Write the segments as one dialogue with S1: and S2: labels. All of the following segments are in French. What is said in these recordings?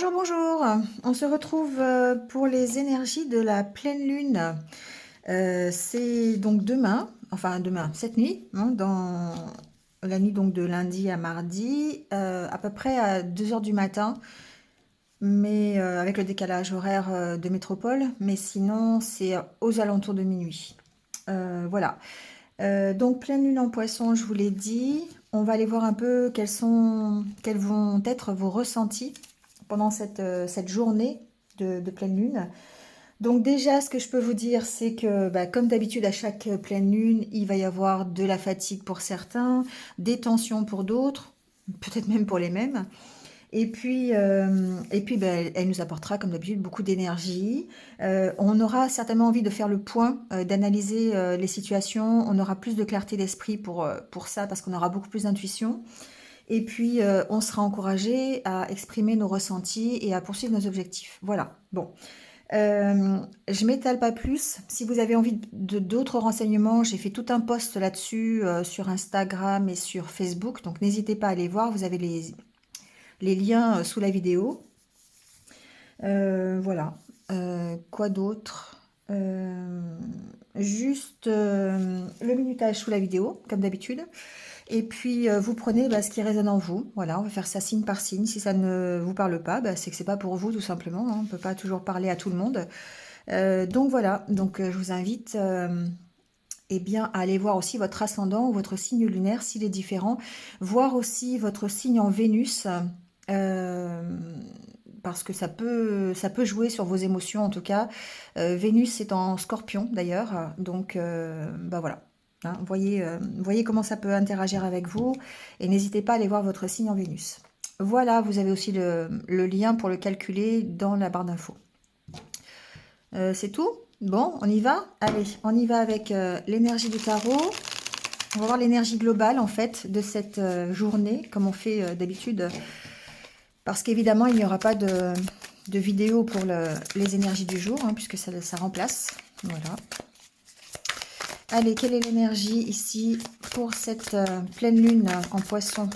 S1: Bonjour, bonjour. On se retrouve pour les énergies de la pleine lune. C'est donc demain, enfin demain, cette nuit, hein, dans la nuit donc de lundi à mardi, à peu près à 2 heures du matin, mais avec le décalage horaire de métropole, mais sinon c'est aux alentours de minuit. Voilà. Donc pleine lune en poisson, je vous l'ai dit. On va aller voir un peu quels vont être vos ressentis pendant cette journée de pleine lune. Donc déjà, ce que je peux vous dire, c'est que comme d'habitude, à chaque pleine lune, il va y avoir de la fatigue pour certains, des tensions pour d'autres, peut-être même pour les mêmes. Et puis, elle nous apportera, comme d'habitude, beaucoup d'énergie. On aura certainement envie de faire le point, d'analyser les situations. On aura plus de clarté d'esprit pour ça, parce qu'on aura beaucoup plus d'intuition. Et puis, on sera encouragé à exprimer nos ressentis et à poursuivre nos objectifs. Voilà. Bon. Je m'étale pas plus. Si vous avez envie de d'autres renseignements, j'ai fait tout un post là-dessus sur Instagram et sur Facebook. Donc, n'hésitez pas à aller voir. Vous avez les liens sous la vidéo. Voilà. Quoi d'autre? Juste le minutage sous la vidéo, comme d'habitude. Et puis, vous prenez ce qui résonne en vous. Voilà, on va faire ça signe par signe. Si ça ne vous parle pas, c'est que c'est pas pour vous, tout simplement, hein. On ne peut pas toujours parler à tout le monde. Donc voilà, donc je vous invite eh bien, à aller voir aussi votre ascendant ou votre signe lunaire, s'il est différent. Voir aussi votre signe en Vénus. euh, Parce que ça peut jouer sur vos émotions en tout cas. Vénus est en Scorpion d'ailleurs, donc voilà. Hein, voyez comment ça peut interagir avec vous et n'hésitez pas à aller voir votre signe en Vénus. Voilà, vous avez aussi le lien pour le calculer dans la barre d'infos. C'est tout? Bon, on y va? Allez, on y va avec l'énergie du tarot. On va voir l'énergie globale en fait de cette journée, comme on fait d'habitude. Parce qu'évidemment, il n'y aura pas de vidéo pour les énergies du jour, hein, puisque ça remplace. Voilà. Allez, quelle est l'énergie ici pour cette pleine lune en poisson?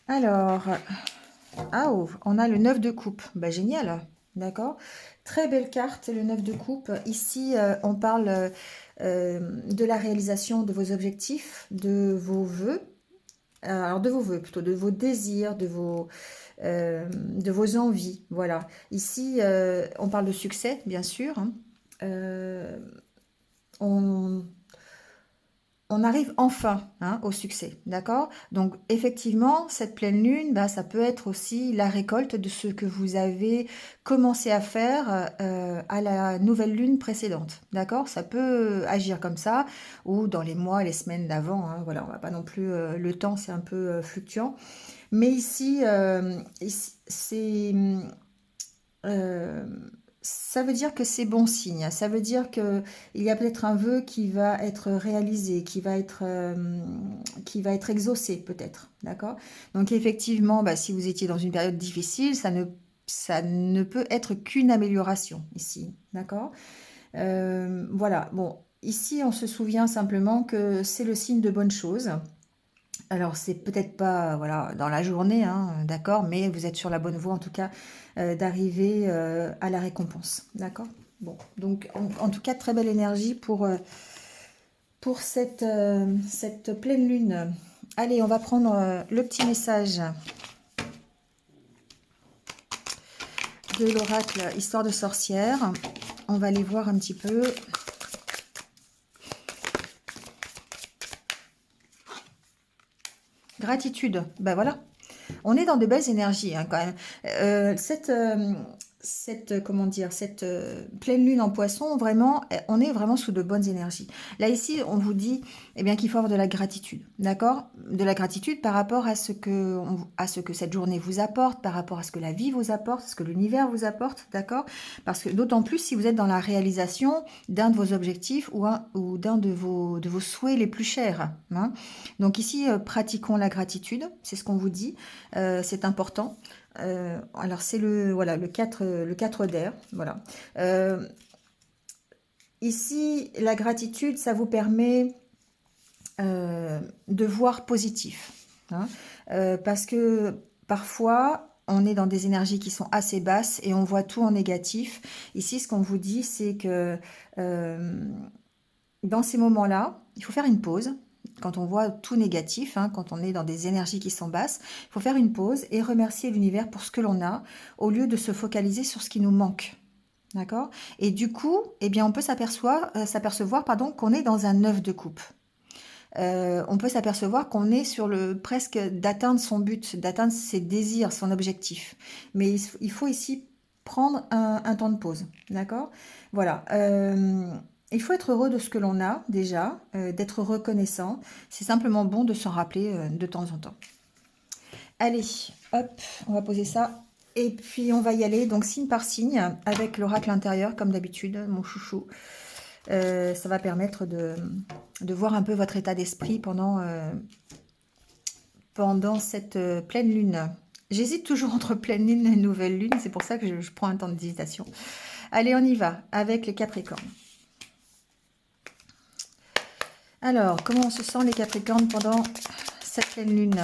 S1: Alors, on a le 9 de coupe. Génial, d'accord. Très belle carte, le 9 de coupe. Ici, on parle de la réalisation de vos objectifs, de vos vœux. Alors, de vos vœux plutôt, de vos désirs, de vos envies. Voilà. Ici, on parle de succès, bien sûr, hein. On, on arrive enfin, hein, au succès, d'accord? Donc effectivement, cette pleine lune, ça peut être aussi la récolte de ce que vous avez commencé à faire à la nouvelle lune précédente, d'accord? Ça peut agir comme ça, ou dans les mois, les semaines d'avant, hein, voilà, on va pas non plus, le temps c'est un peu fluctuant, mais ici c'est euh, ça veut dire que c'est bon signe. Ça veut dire que il y a peut-être un vœu qui va être réalisé, qui va être exaucé peut-être. D'accord? Donc effectivement, si vous étiez dans une période difficile, ça ne peut être qu'une amélioration ici. D'accord? Voilà. Bon, ici, on se souvient simplement que c'est le signe de bonnes choses. Alors, c'est peut-être pas, voilà, dans la journée, hein, d'accord, mais vous êtes sur la bonne voie, en tout cas, d'arriver à la récompense, d'accord? Bon, donc, en tout cas, très belle énergie pour cette pleine lune. Allez, on va prendre le petit message de l'oracle Histoire de sorcière. On va aller voir un petit peu. Gratitude, voilà. On est dans de belles énergies, hein, quand même. Comment dire, cette pleine lune en poisson, vraiment, on est vraiment sous de bonnes énergies. Là, ici, on vous dit qu'il faut avoir de la gratitude, d'accord? De la gratitude par rapport à ce que cette journée vous apporte, par rapport à ce que la vie vous apporte, ce que l'univers vous apporte, d'accord? Parce que d'autant plus si vous êtes dans la réalisation d'un de vos objectifs ou d'un de vos souhaits les plus chers, hein. Donc ici, pratiquons la gratitude, c'est ce qu'on vous dit. C'est important. Alors c'est le 4 d'air, voilà. ici, la gratitude, ça vous permet de voir positif. Hein, parce que parfois, on est dans des énergies qui sont assez basses et on voit tout en négatif. Ici, ce qu'on vous dit, c'est que dans ces moments-là, il faut faire une pause. Quand on voit tout négatif, hein, quand on est dans des énergies qui sont basses, il faut faire une pause et remercier l'univers pour ce que l'on a, au lieu de se focaliser sur ce qui nous manque. D'accord? Et du coup, eh bien, on peut s'apercevoir qu'on est dans un 9 de coupe. On peut s'apercevoir qu'on est sur le presque d'atteindre son but, d'atteindre ses désirs, son objectif. Mais il faut ici prendre un temps de pause, d'accord? Voilà. Il faut être heureux de ce que l'on a déjà, d'être reconnaissant. C'est simplement bon de s'en rappeler de temps en temps. Allez, hop, on va poser ça. Et puis on va y aller, donc signe par signe, avec l'oracle intérieur, comme d'habitude, mon chouchou. Ça va permettre de voir un peu votre état d'esprit pendant cette pleine lune. J'hésite toujours entre pleine lune et nouvelle lune, c'est pour ça que je prends un temps d'hésitation. Allez, on y va, avec les Capricornes. Alors, comment on se sent les Capricornes pendant cette pleine lune?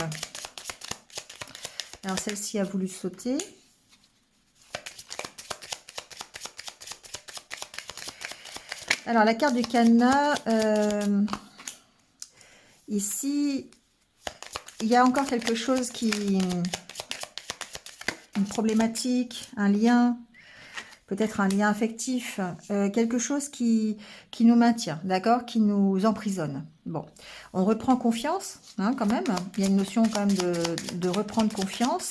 S1: Alors, celle-ci a voulu sauter. Alors, la carte du cadenas, ici, il y a encore quelque chose une problématique, un lien, peut-être un lien affectif, quelque chose qui nous maintient, d'accord, qui nous emprisonne. Bon, on reprend confiance, hein, quand même. Il y a une notion quand même de reprendre confiance.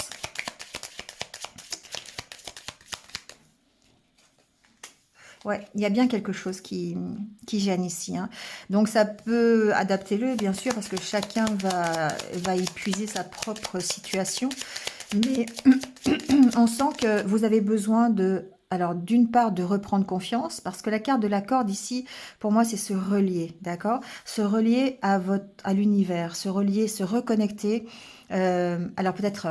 S1: Ouais, il y a bien quelque chose qui gêne ici. Hein. Donc ça peut, adapter-le bien sûr, parce que chacun va épuiser sa propre situation. Mais on sent que vous avez besoin alors d'une part de reprendre confiance, parce que la carte de la corde ici, pour moi, c'est se relier, d'accord? Se relier à l'univers, se relier, se reconnecter. Alors peut-être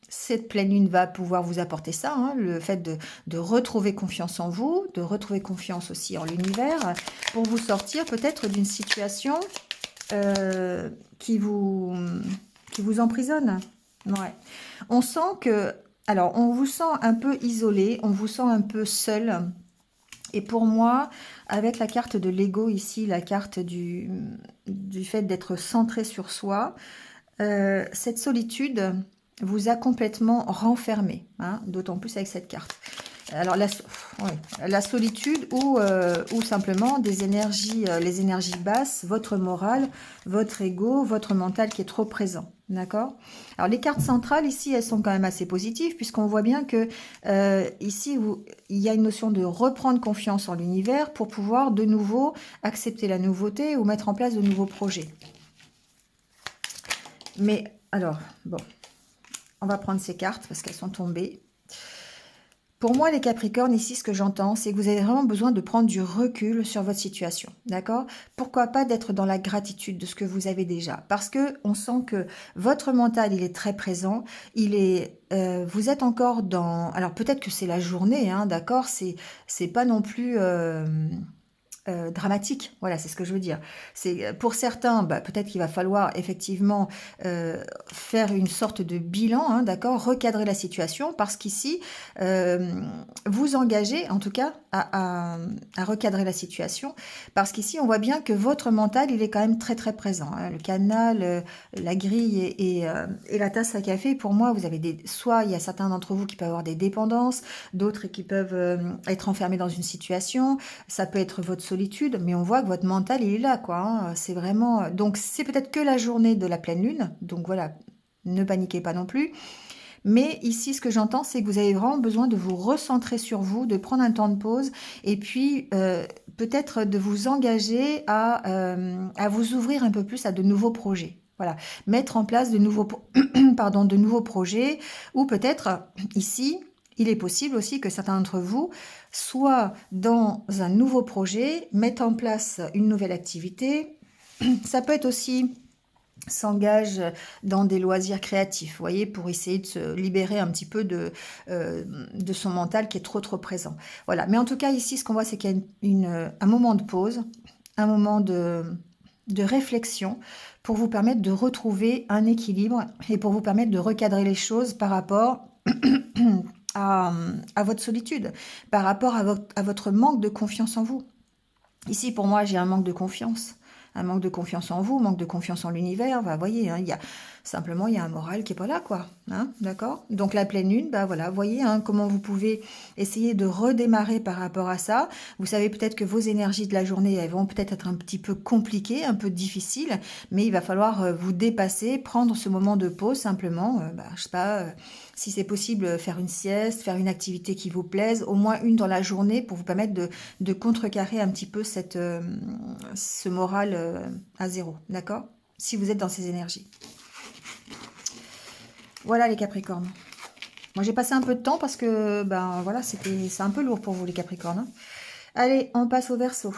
S1: cette pleine lune va pouvoir vous apporter ça, hein, le fait de retrouver confiance en vous, de retrouver confiance aussi en l'univers, pour vous sortir peut-être d'une situation qui vous emprisonne. Ouais. On sent que, alors on vous sent un peu isolé, on vous sent un peu seul. Et pour moi, avec la carte de l'ego ici, la carte du fait d'être centré sur soi, cette solitude vous a complètement renfermé, hein, d'autant plus avec cette carte. Alors la solitude ou simplement des énergies, les énergies basses, votre morale, votre ego, votre mental qui est trop présent. D'accord? Alors les cartes centrales ici, elles sont quand même assez positives puisqu'on voit bien que ici, il y a une notion de reprendre confiance en l'univers pour pouvoir de nouveau accepter la nouveauté ou mettre en place de nouveaux projets. Mais alors, bon, on va prendre ces cartes parce qu'elles sont tombées. Pour moi, les Capricornes, ici, ce que j'entends, c'est que vous avez vraiment besoin de prendre du recul sur votre situation, d'accord? Pourquoi pas d'être dans la gratitude de ce que vous avez déjà? Parce que on sent que votre mental, il est très présent, vous êtes encore dans... Alors, peut-être que c'est la journée, hein, d'accord? C'est pas non plus... dramatique, voilà, c'est ce que je veux dire. C'est pour certains, peut-être qu'il va falloir effectivement faire une sorte de bilan, hein, d'accord, recadrer la situation, parce qu'ici, vous engagez, en tout cas, à recadrer la situation, parce qu'ici, on voit bien que votre mental, il est quand même très très présent. Hein. Le canal, la grille et la tasse à café, pour moi, vous avez soit il y a certains d'entre vous qui peuvent avoir des dépendances, d'autres qui peuvent être enfermés dans une situation. Ça peut être votre solitude, mais on voit que votre mental, il est là, quoi. Hein. C'est vraiment... Donc, c'est peut-être que la journée de la pleine lune. Donc, voilà, ne paniquez pas non plus. Mais ici, ce que j'entends, c'est que vous avez vraiment besoin de vous recentrer sur vous, de prendre un temps de pause et puis peut-être de vous engager à vous ouvrir un peu plus à de nouveaux projets. Voilà, mettre en place de nouveaux, de nouveaux projets ou peut-être ici... Il est possible aussi que certains d'entre vous soient dans un nouveau projet, mettent en place une nouvelle activité. Ça peut être aussi s'engage dans des loisirs créatifs, vous voyez, pour essayer de se libérer un petit peu de son mental qui est trop présent. Voilà, mais en tout cas ici, ce qu'on voit, c'est qu'il y a un moment de pause, un moment de réflexion pour vous permettre de retrouver un équilibre et pour vous permettre de recadrer les choses par rapport à votre solitude, par rapport à votre manque de confiance en vous. Ici, pour moi, j'ai un manque de confiance. Un manque de confiance en vous, manque de confiance en l'univers. Bah, vous voyez, hein, simplement, il y a un moral qui n'est pas là, quoi. Hein, d'accord? Donc, la pleine lune, bah, voilà, voyez hein, comment vous pouvez essayer de redémarrer par rapport à ça. Vous savez peut-être que vos énergies de la journée, elles vont peut-être être un petit peu compliquées, un peu difficiles, mais il va falloir vous dépasser, prendre ce moment de pause, simplement, je sais pas... si c'est possible, faire une sieste, faire une activité qui vous plaise, au moins une dans la journée pour vous permettre de contrecarrer un petit peu ce moral à zéro, d'accord? Si vous êtes dans ces énergies. Voilà les Capricornes. Moi j'ai passé un peu de temps parce que ben voilà, c'est un peu lourd pour vous les Capricornes. Hein. Allez, on passe au Verseau.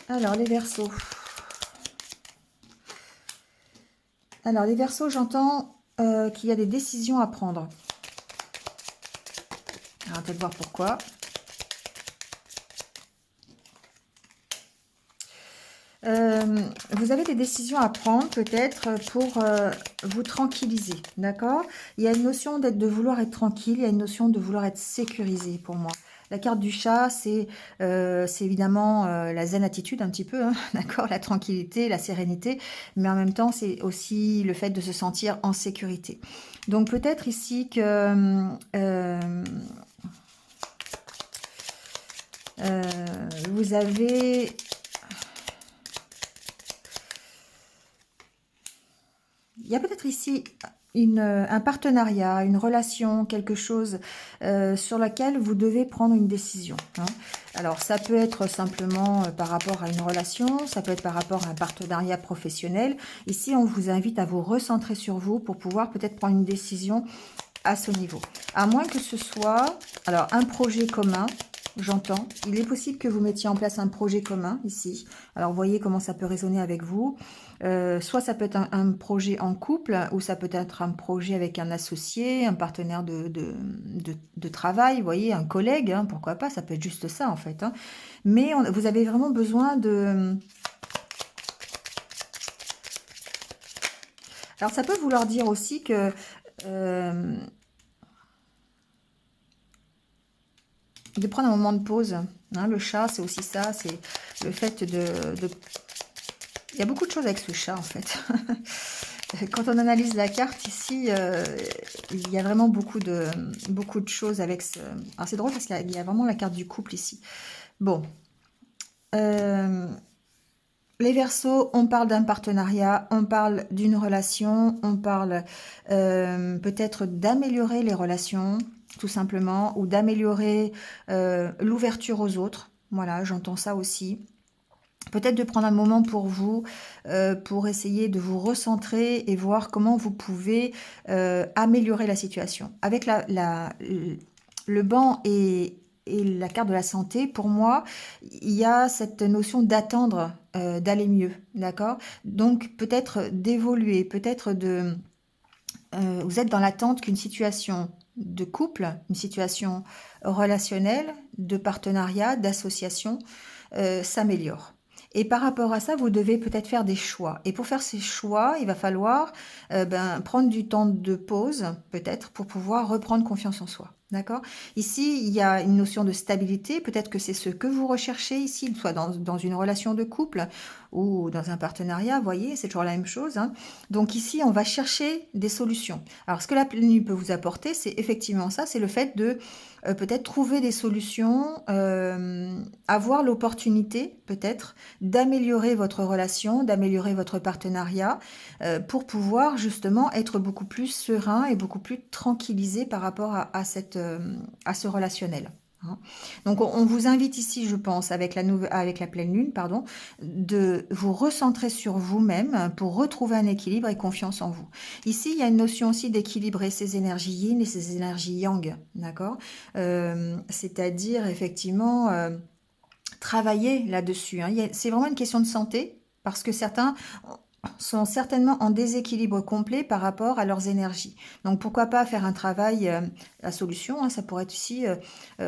S1: Alors les Verseaux. Alors les Verseaux, j'entends qu'il y a des décisions à prendre. Alors, on va peut-être voir pourquoi. Vous avez des décisions à prendre peut-être pour vous tranquilliser, d'accord? Il y a une notion de vouloir être tranquille, il y a une notion de vouloir être sécurisé pour moi. La carte du chat, c'est évidemment la zen attitude un petit peu, hein, d'accord? La tranquillité, la sérénité, mais en même temps, c'est aussi le fait de se sentir en sécurité. Donc peut-être ici que vous avez... Il y a peut-être ici un partenariat, une relation, quelque chose sur laquelle vous devez prendre une décision. Hein. Alors, ça peut être simplement par rapport à une relation, ça peut être par rapport à un partenariat professionnel. Ici, on vous invite à vous recentrer sur vous pour pouvoir peut-être prendre une décision à ce niveau. À moins que ce soit alors un projet commun, j'entends. Il est possible que vous mettiez en place un projet commun ici. Alors, voyez comment ça peut résonner avec vous. Soit ça peut être un projet en couple, ou ça peut être un projet avec un associé, un partenaire de travail, vous voyez, un collègue, hein, pourquoi pas, ça peut être juste ça en fait. Hein. Mais vous avez vraiment besoin de... Alors ça peut vouloir dire aussi que... de prendre un moment de pause. Hein, le chat, c'est aussi ça, c'est le fait de... Il y a beaucoup de choses avec ce chat, en fait. Quand on analyse la carte ici, il y a vraiment beaucoup de choses avec ce... Alors, c'est drôle parce qu'il y a vraiment la carte du couple ici. Bon. Les Verseaux, on parle d'un partenariat, on parle d'une relation, on parle peut-être d'améliorer les relations, tout simplement, ou d'améliorer l'ouverture aux autres. Voilà, j'entends ça aussi. Peut-être de prendre un moment pour vous, pour essayer de vous recentrer et voir comment vous pouvez améliorer la situation. Avec le banc et la carte de la santé, pour moi, il y a cette notion d'attendre, d'aller mieux, d'accord? Donc peut-être d'évoluer, peut-être vous êtes dans l'attente qu'une situation de couple, une situation relationnelle, de partenariat, d'association, s'améliore. Et par rapport à ça, vous devez peut-être faire des choix. Et pour faire ces choix, il va falloir prendre du temps de pause, peut-être, pour pouvoir reprendre confiance en soi. D'accord? Ici, il y a une notion de stabilité. Peut-être que c'est ce que vous recherchez ici, soit dans une relation de couple ou dans un partenariat. Vous voyez, c'est toujours la même chose. Hein. Donc ici, on va chercher des solutions. Alors, ce que la pleine lune peut vous apporter, c'est effectivement ça, c'est le fait de peut-être trouver des solutions, avoir l'opportunité peut-être d'améliorer votre relation, d'améliorer votre partenariat pour pouvoir justement être beaucoup plus serein et beaucoup plus tranquillisé par rapport à ce relationnel. hein. Donc, on vous invite ici, je pense, avec avec la pleine lune, pardon, de vous recentrer sur vous-même pour retrouver un équilibre et confiance en vous. Ici, il y a une notion aussi d'équilibrer ses énergies yin et ses énergies yang, d'accord? C'est-à-dire, effectivement, travailler là-dessus, hein. C'est vraiment une question de santé, parce que certains sont certainement en déséquilibre complet par rapport à leurs énergies. Donc pourquoi pas faire un travail, la solution, hein, ça pourrait être aussi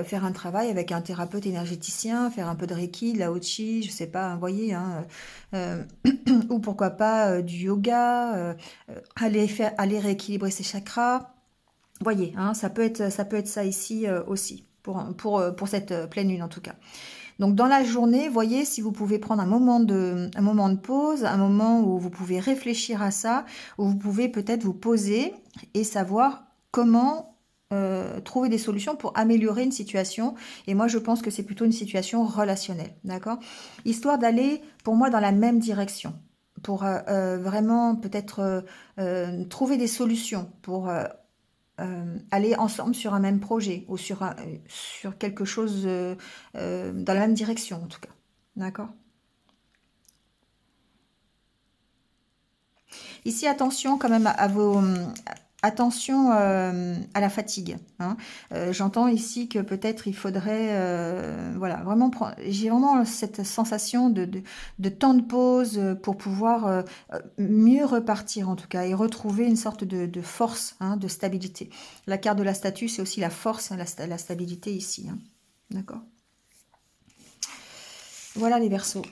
S1: faire un travail avec un thérapeute énergéticien, faire un peu de Reiki, de la Chi, je sais pas, vous voyez, hein, ou pourquoi pas du yoga, aller rééquilibrer ses chakras. Vous voyez, hein, ça peut être ça ici aussi, pour cette pleine lune en tout cas. Donc dans la journée, voyez si vous pouvez prendre un moment de pause, un moment où vous pouvez réfléchir à ça, où vous pouvez peut-être vous poser et savoir comment trouver des solutions pour améliorer une situation. Et moi, je pense que c'est plutôt une situation relationnelle, d'accord? Histoire d'aller, pour moi, dans la même direction, pour vraiment peut-être trouver des solutions, pour aller ensemble sur un même projet ou sur quelque chose dans la même direction en tout cas. D'accord. Ici, attention quand même à vos... Attention à la fatigue, hein. J'entends ici que peut-être il faudrait, voilà, vraiment prendre. J'ai vraiment cette sensation de temps de pause pour pouvoir mieux repartir en tout cas et retrouver une sorte de force, hein, de stabilité. La carte de la statue, c'est aussi la force, hein, la stabilité ici, hein. D'accord. Voilà les Verseaux.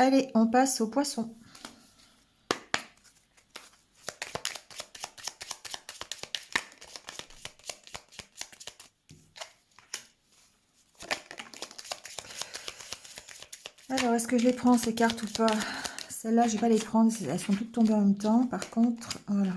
S1: Allez, on passe aux Poissons. Alors, est-ce que je les prends ces cartes ou pas? Celles-là, je vais pas les prendre, elles sont toutes tombées en même temps. Par contre, voilà.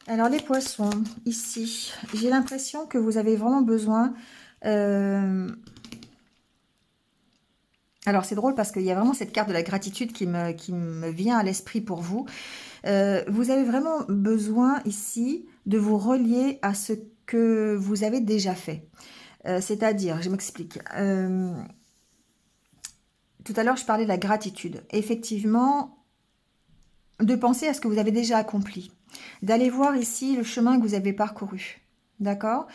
S1: Alors les Poissons, ici, j'ai l'impression que vous avez vraiment besoin... Alors c'est drôle parce qu'il y a vraiment cette carte de la gratitude qui me vient à l'esprit pour vous. Vous avez vraiment besoin ici de vous relier à ce que vous avez déjà fait. C'est-à-dire, je m'explique. Tout à l'heure, je parlais de la gratitude. Effectivement, de penser à ce que vous avez déjà accompli. D'aller voir ici le chemin que vous avez parcouru. D'accord.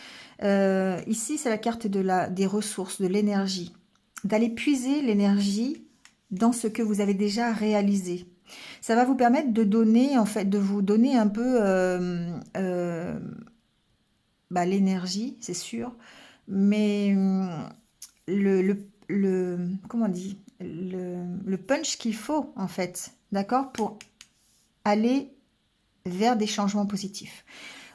S1: Ici, c'est la carte des ressources, de l'énergie. D'aller puiser l'énergie dans ce que vous avez déjà réalisé. Ça va vous permettre de donner, en fait, de vous donner un peu l'énergie, c'est sûr, mais comment on dit, le punch qu'il faut, en fait, d'accord, pour aller vers des changements positifs.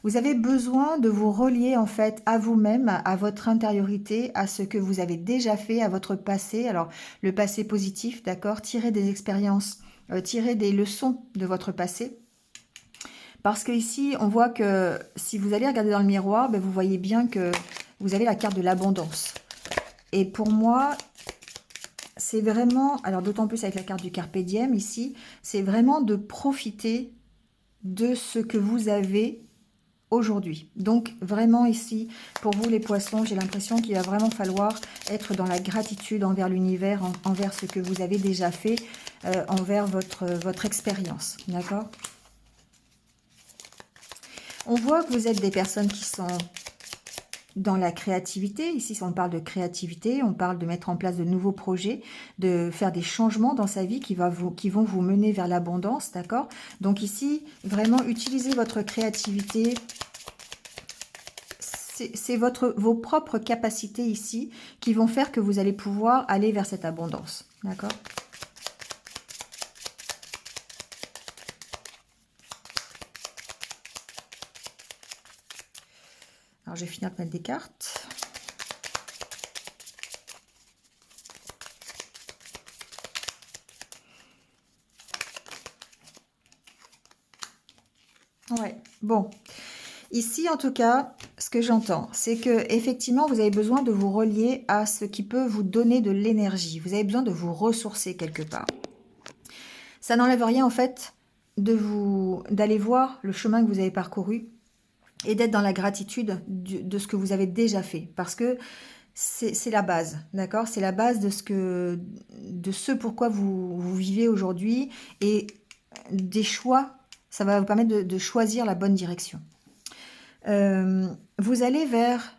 S1: Vous avez besoin de vous relier en fait à vous-même, à votre intériorité, à ce que vous avez déjà fait, à votre passé. Alors le passé positif, d'accord, tirer des expériences, tirer des leçons de votre passé. Parce que ici, on voit que si vous allez regarder dans le miroir, ben, vous voyez bien que vous avez la carte de l'abondance. Et pour moi, c'est vraiment, alors d'autant plus avec la carte du Carpe Diem ici, c'est vraiment de profiter de ce que vous avez aujourd'hui. Donc vraiment ici, pour vous les Poissons, j'ai l'impression qu'il va vraiment falloir être dans la gratitude envers l'univers, envers ce que vous avez déjà fait, envers votre expérience. D'accord? On voit que vous êtes des personnes qui sont dans la créativité. Ici, on parle de créativité, on parle de mettre en place de nouveaux projets, de faire des changements dans sa vie qui vont vous mener vers l'abondance, d'accord? Donc ici, vraiment, utilisez votre créativité. C'est vos propres capacités ici qui vont faire que vous allez pouvoir aller vers cette abondance, d'accord? Alors, je vais finir de mettre des cartes. Ouais, bon. Ici, en tout cas, ce que j'entends, c'est que effectivement, vous avez besoin de vous relier à ce qui peut vous donner de l'énergie. Vous avez besoin de vous ressourcer quelque part. Ça n'enlève rien, en fait, d'aller voir le chemin que vous avez parcouru et d'être dans la gratitude de ce que vous avez déjà fait. Parce que c'est la base, d'accord? C'est la base de ce pourquoi vous vivez aujourd'hui et des choix. Ça va vous permettre de choisir la bonne direction. Vous allez vers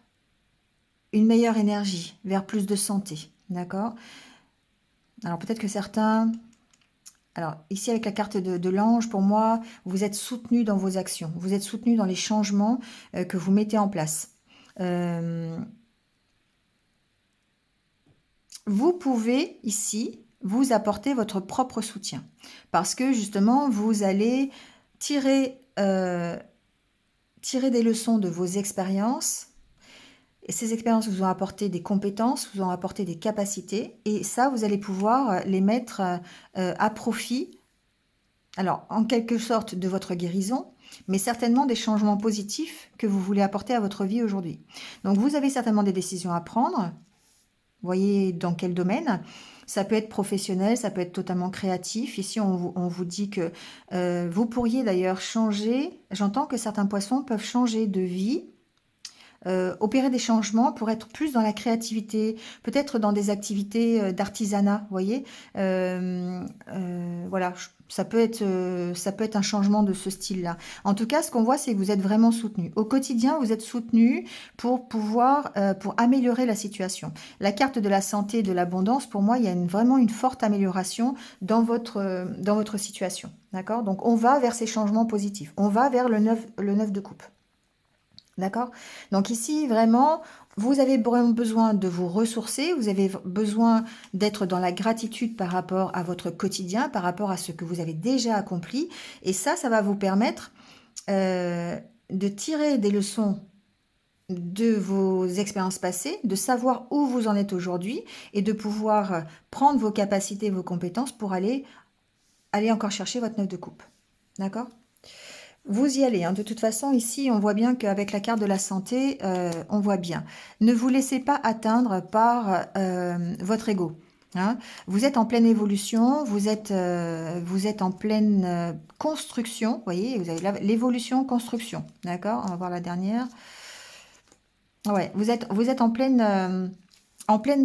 S1: une meilleure énergie, vers plus de santé, d'accord? Alors peut-être que certains... Alors ici avec la carte de l'ange, pour moi, vous êtes soutenu dans vos actions, vous êtes soutenu dans les changements que vous mettez en place. Vous pouvez ici vous apporter votre propre soutien parce que justement, vous allez tirer des leçons de vos expériences. Et ces expériences vous ont apporté des compétences, vous ont apporté des capacités, et ça, vous allez pouvoir les mettre à profit, alors en quelque sorte de votre guérison, mais certainement des changements positifs que vous voulez apporter à votre vie aujourd'hui. Donc vous avez certainement des décisions à prendre, voyez dans quel domaine. Ça peut être professionnel, ça peut être totalement créatif. Ici, on vous dit que vous pourriez d'ailleurs changer, j'entends que certains poissons peuvent changer de vie, opérer des changements pour être plus dans la créativité, peut-être dans des activités d'artisanat, vous voyez. Voilà, ça peut être un changement de ce style-là. En tout cas, ce qu'on voit, c'est que vous êtes vraiment soutenu. Au quotidien, vous êtes soutenu pour pouvoir, pour améliorer la situation. La carte de la santé et de l'abondance, pour moi, il y a vraiment une forte amélioration dans votre situation. D'accord? Donc, on va vers ces changements positifs. On va vers le 9 de coupe. D'accord? Donc ici, vraiment, vous avez vraiment besoin de vous ressourcer, vous avez besoin d'être dans la gratitude par rapport à votre quotidien, par rapport à ce que vous avez déjà accompli. Et ça va vous permettre de tirer des leçons de vos expériences passées, de savoir où vous en êtes aujourd'hui et de pouvoir prendre vos capacités, vos compétences pour aller encore chercher votre 9 de coupe. D'accord? Vous y allez, hein. De toute façon, ici, on voit bien qu'avec la carte de la santé, on voit bien. Ne vous laissez pas atteindre par votre ego. Hein. Vous êtes en pleine évolution, vous êtes en pleine construction. Vous voyez, vous avez l'évolution, construction. D'accord? On va voir la dernière. Ouais, vous êtes en pleine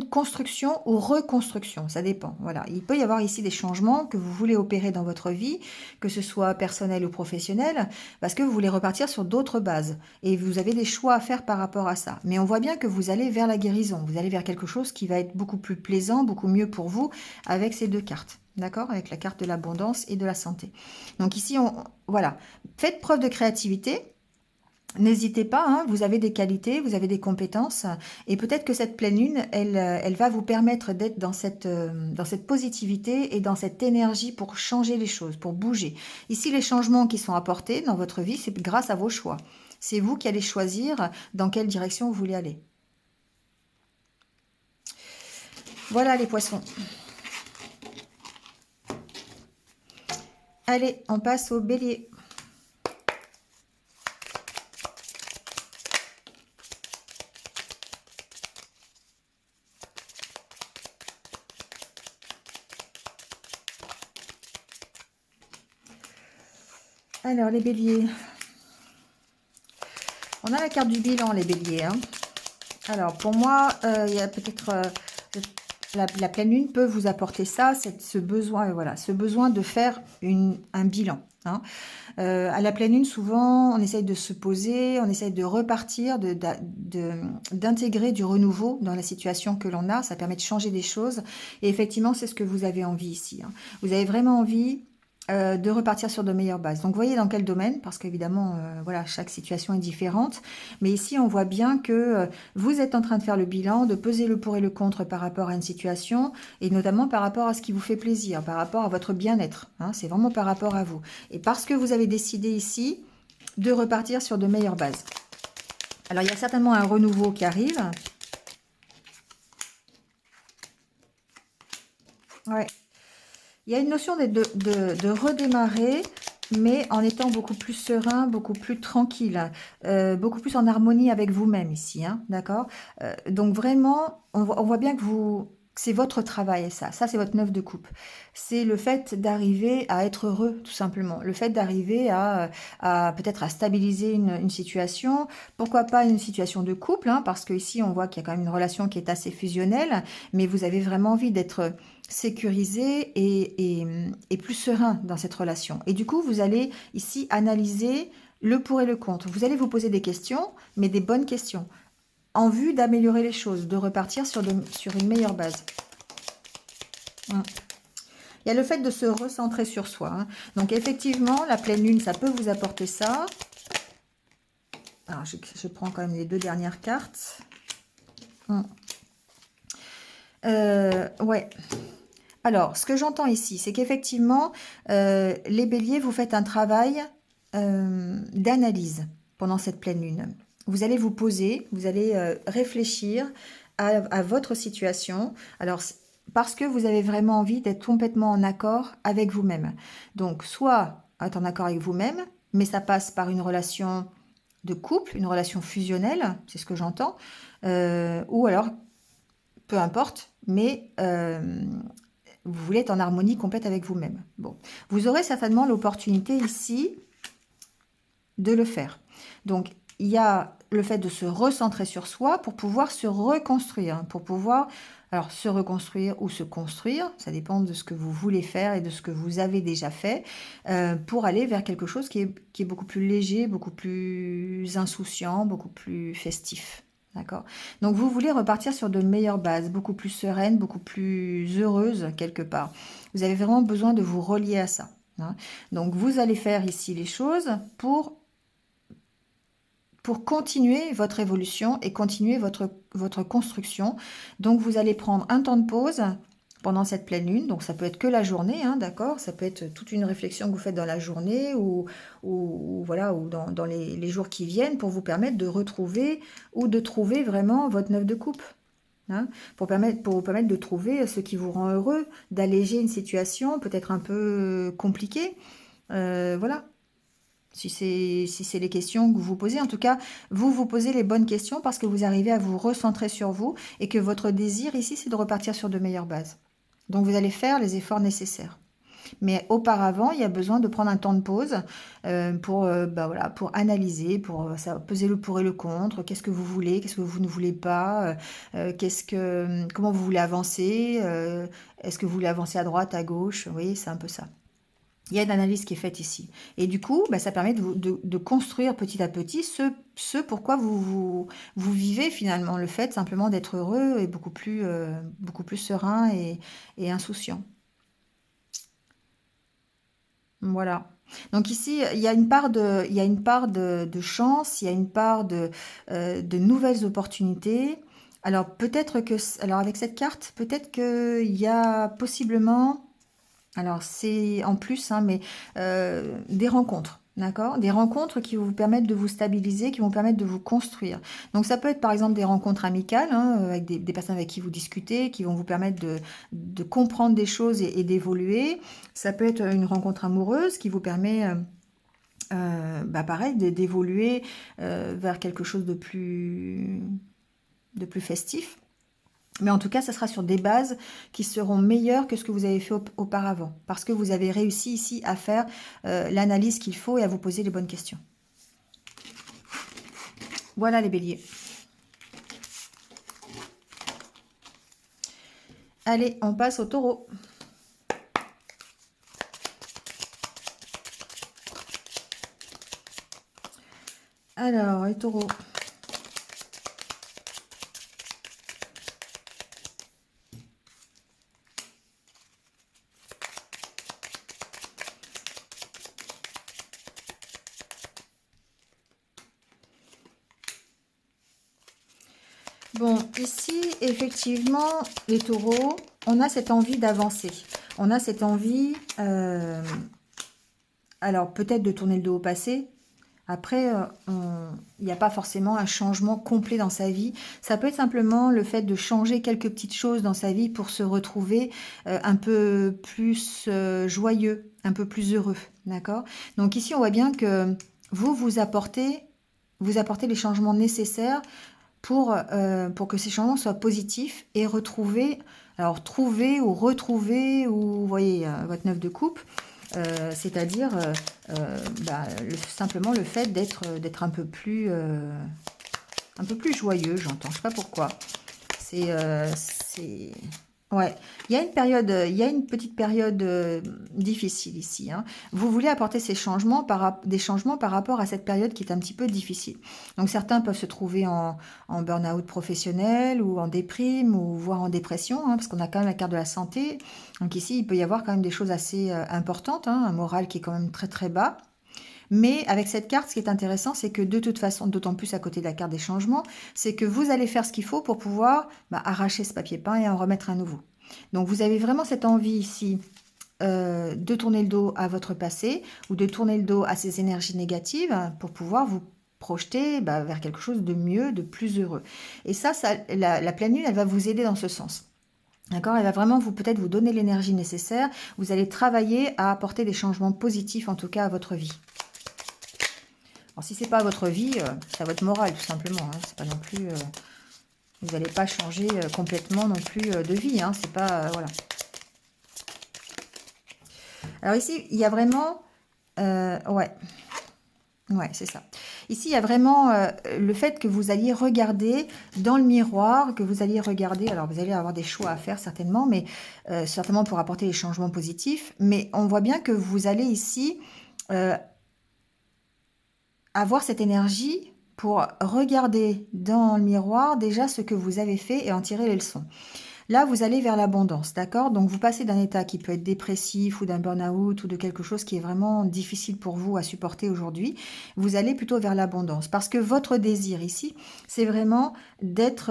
S1: construction ou reconstruction, ça dépend. Voilà, il peut y avoir ici des changements que vous voulez opérer dans votre vie, que ce soit personnel ou professionnel, parce que vous voulez repartir sur d'autres bases et vous avez des choix à faire par rapport à ça. Mais on voit bien que vous allez vers la guérison, vous allez vers quelque chose qui va être beaucoup plus plaisant, beaucoup mieux pour vous avec ces deux cartes. D'accord? Avec la carte de l'abondance et de la santé. Donc ici, voilà, faites preuve de créativité. N'hésitez pas, hein, vous avez des qualités, vous avez des compétences et peut-être que cette pleine lune, elle va vous permettre d'être dans cette positivité et dans cette énergie pour changer les choses, pour bouger. Ici, les changements qui sont apportés dans votre vie, c'est grâce à vos choix. C'est vous qui allez choisir dans quelle direction vous voulez aller. Voilà les poissons. Allez, on passe au bélier. Alors, les béliers. On a la carte du bilan, les béliers. Hein. Alors, pour moi, il y a peut-être... la pleine lune peut vous apporter ça, ce besoin, voilà, ce besoin de faire un bilan. Hein. À la pleine lune, souvent, on essaye de se poser, on essaye de repartir, d'intégrer du renouveau dans la situation que l'on a. Ça permet de changer des choses. Et effectivement, c'est ce que vous avez envie ici. Hein. Vous avez vraiment envie de repartir sur de meilleures bases. Donc, voyez dans quel domaine, parce qu'évidemment, voilà, chaque situation est différente. Mais ici, on voit bien que vous êtes en train de faire le bilan, de peser le pour et le contre par rapport à une situation, et notamment par rapport à ce qui vous fait plaisir, par rapport à votre bien-être. Hein, c'est vraiment par rapport à vous. Et parce que vous avez décidé ici de repartir sur de meilleures bases. Alors, il y a certainement un renouveau qui arrive. Ouais. Il y a une notion de redémarrer mais en étant beaucoup plus serein, beaucoup plus tranquille, beaucoup plus en harmonie avec vous-même ici, hein, d'accord? Donc vraiment, on voit bien que c'est votre travail, ça c'est votre 9 de coupe. C'est le fait d'arriver à être heureux, tout simplement. Le fait d'arriver à peut-être à stabiliser une situation. Pourquoi pas une situation de couple, hein, parce que ici on voit qu'il y a quand même une relation qui est assez fusionnelle, mais vous avez vraiment envie d'être sécurisé et plus serein dans cette relation. Et du coup, vous allez ici analyser le pour et le contre. Vous allez vous poser des questions, mais des bonnes questions, en vue d'améliorer les choses, de repartir sur une meilleure base. Il y a le fait de se recentrer sur soi, hein. Donc effectivement, la pleine lune, ça peut vous apporter ça. Alors, je prends quand même les 2 dernières cartes. Ouais. Alors, ce que j'entends ici, c'est qu'effectivement, les béliers, vous faites un travail d'analyse pendant cette pleine lune. Vous allez vous poser, vous allez réfléchir à votre situation. Alors, parce que vous avez vraiment envie d'être complètement en accord avec vous-même. Donc, soit être en accord avec vous-même, mais ça passe par une relation de couple, une relation fusionnelle, c'est ce que j'entends, ou alors, peu importe, mais vous voulez être en harmonie complète avec vous-même. Bon, vous aurez certainement l'opportunité ici de le faire. Donc, il y a le fait de se recentrer sur soi pour pouvoir se reconstruire, pour pouvoir, alors, se reconstruire ou se construire, ça dépend de ce que vous voulez faire et de ce que vous avez déjà fait, pour aller vers quelque chose qui est beaucoup plus léger, beaucoup plus insouciant, beaucoup plus festif. D'accord? Donc, vous voulez repartir sur de meilleures bases, beaucoup plus sereines, beaucoup plus heureuses, quelque part. Vous avez vraiment besoin de vous relier à ça, hein. Donc, vous allez faire ici les choses pour continuer votre évolution et continuer votre construction. Donc, vous allez prendre un temps de pause pendant cette pleine lune. Donc, ça peut être que la journée, hein, d'accord? Ça peut être toute une réflexion que vous faites dans la journée ou voilà, ou dans les jours qui viennent pour vous permettre de retrouver ou de trouver vraiment votre 9 de coupe. Hein, pour vous permettre de trouver ce qui vous rend heureux, d'alléger une situation peut-être un peu compliquée. Voilà. Si c'est les questions que vous vous posez, en tout cas, vous vous posez les bonnes questions parce que vous arrivez à vous recentrer sur vous et que votre désir ici, c'est de repartir sur de meilleures bases. Donc, vous allez faire les efforts nécessaires. Mais auparavant, il y a besoin de prendre un temps de pause voilà, pour analyser, pour peser le pour et le contre. Qu'est-ce que vous voulez, qu'est-ce que vous ne voulez pas, comment vous voulez avancer, est-ce que vous voulez avancer à droite, à gauche? Oui, c'est un peu ça. Il y a une analyse qui est faite ici. Et du coup, ça permet de construire petit à petit ce pourquoi vous vivez finalement. Le fait simplement d'être heureux et beaucoup plus serein et insouciant. Voilà. Donc ici, il y a une part de chance, il y a une part de nouvelles opportunités. Alors peut-être que, alors avec cette carte, peut-être qu'il y a possiblement, alors c'est en plus, hein, mais des rencontres, d'accord? Des rencontres qui vont vous permettre de vous stabiliser, qui vont permettre de vous construire. Donc ça peut être par exemple des rencontres amicales, hein, avec des personnes avec qui vous discutez, qui vont vous permettre de comprendre des choses et d'évoluer. Ça peut être une rencontre amoureuse qui vous permet, pareil, d'évoluer vers quelque chose de plus festif. Mais en tout cas, ça sera sur des bases qui seront meilleures que ce que vous avez fait auparavant. Parce que vous avez réussi ici à faire l'analyse qu'il faut et à vous poser les bonnes questions. Voilà les béliers. Allez, on passe au taureau. Alors, les taureaux. Bon, ici, effectivement, les taureaux, on a cette envie d'avancer. On a cette envie, alors peut-être de tourner le dos au passé, Après, il n'y a pas forcément un changement complet dans sa vie. Ça peut être simplement le fait de changer quelques petites choses dans sa vie pour se retrouver un peu plus joyeux, un peu plus heureux, d'accord? Donc ici, on voit bien que vous apportez les changements nécessaires pour que ces changements soient positifs et retrouver, alors trouver ou retrouver, ou vous voyez votre neuf de coupe, c'est-à-dire simplement le fait d'être un peu plus joyeux, j'entends, je sais pas pourquoi. C'est ouais, il y a une petite période difficile ici, hein. Vous voulez apporter des changements par rapport à cette période qui est un petit peu difficile. Donc certains peuvent se trouver en burn-out professionnel ou en déprime ou voire en dépression, hein, parce qu'on a quand même la carte de la santé. Donc ici, il peut y avoir quand même des choses assez importantes, hein, un moral qui est quand même très très bas. Mais avec cette carte, ce qui est intéressant, c'est que de toute façon, d'autant plus à côté de la carte des changements, c'est que vous allez faire ce qu'il faut pour pouvoir arracher ce papier peint et en remettre un nouveau. Donc vous avez vraiment cette envie ici de tourner le dos à votre passé ou de tourner le dos à ces énergies négatives pour pouvoir vous projeter vers quelque chose de mieux, de plus heureux. Et la pleine lune, elle va vous aider dans ce sens. D'accord? Elle va vraiment peut-être vous donner l'énergie nécessaire. Vous allez travailler à apporter des changements positifs, en tout cas, à votre vie. Alors, si c'est pas votre vie, c'est à votre morale, tout simplement. Hein. C'est pas non plus... vous n'allez pas changer complètement non plus de vie. Hein. C'est pas... voilà. Alors ici, il y a vraiment... ouais. Ouais, c'est ça. Ici, il y a vraiment le fait que vous alliez regarder dans le miroir, que vous alliez regarder... Alors, vous allez avoir des choix à faire, certainement, mais certainement pour apporter des changements positifs. Mais on voit bien que vous allez ici... avoir cette énergie pour regarder dans le miroir déjà ce que vous avez fait et en tirer les leçons. Là, vous allez vers l'abondance, d'accord? Donc, vous passez d'un état qui peut être dépressif ou d'un burn-out ou de quelque chose qui est vraiment difficile pour vous à supporter aujourd'hui. Vous allez plutôt vers l'abondance parce que votre désir ici, c'est vraiment d'être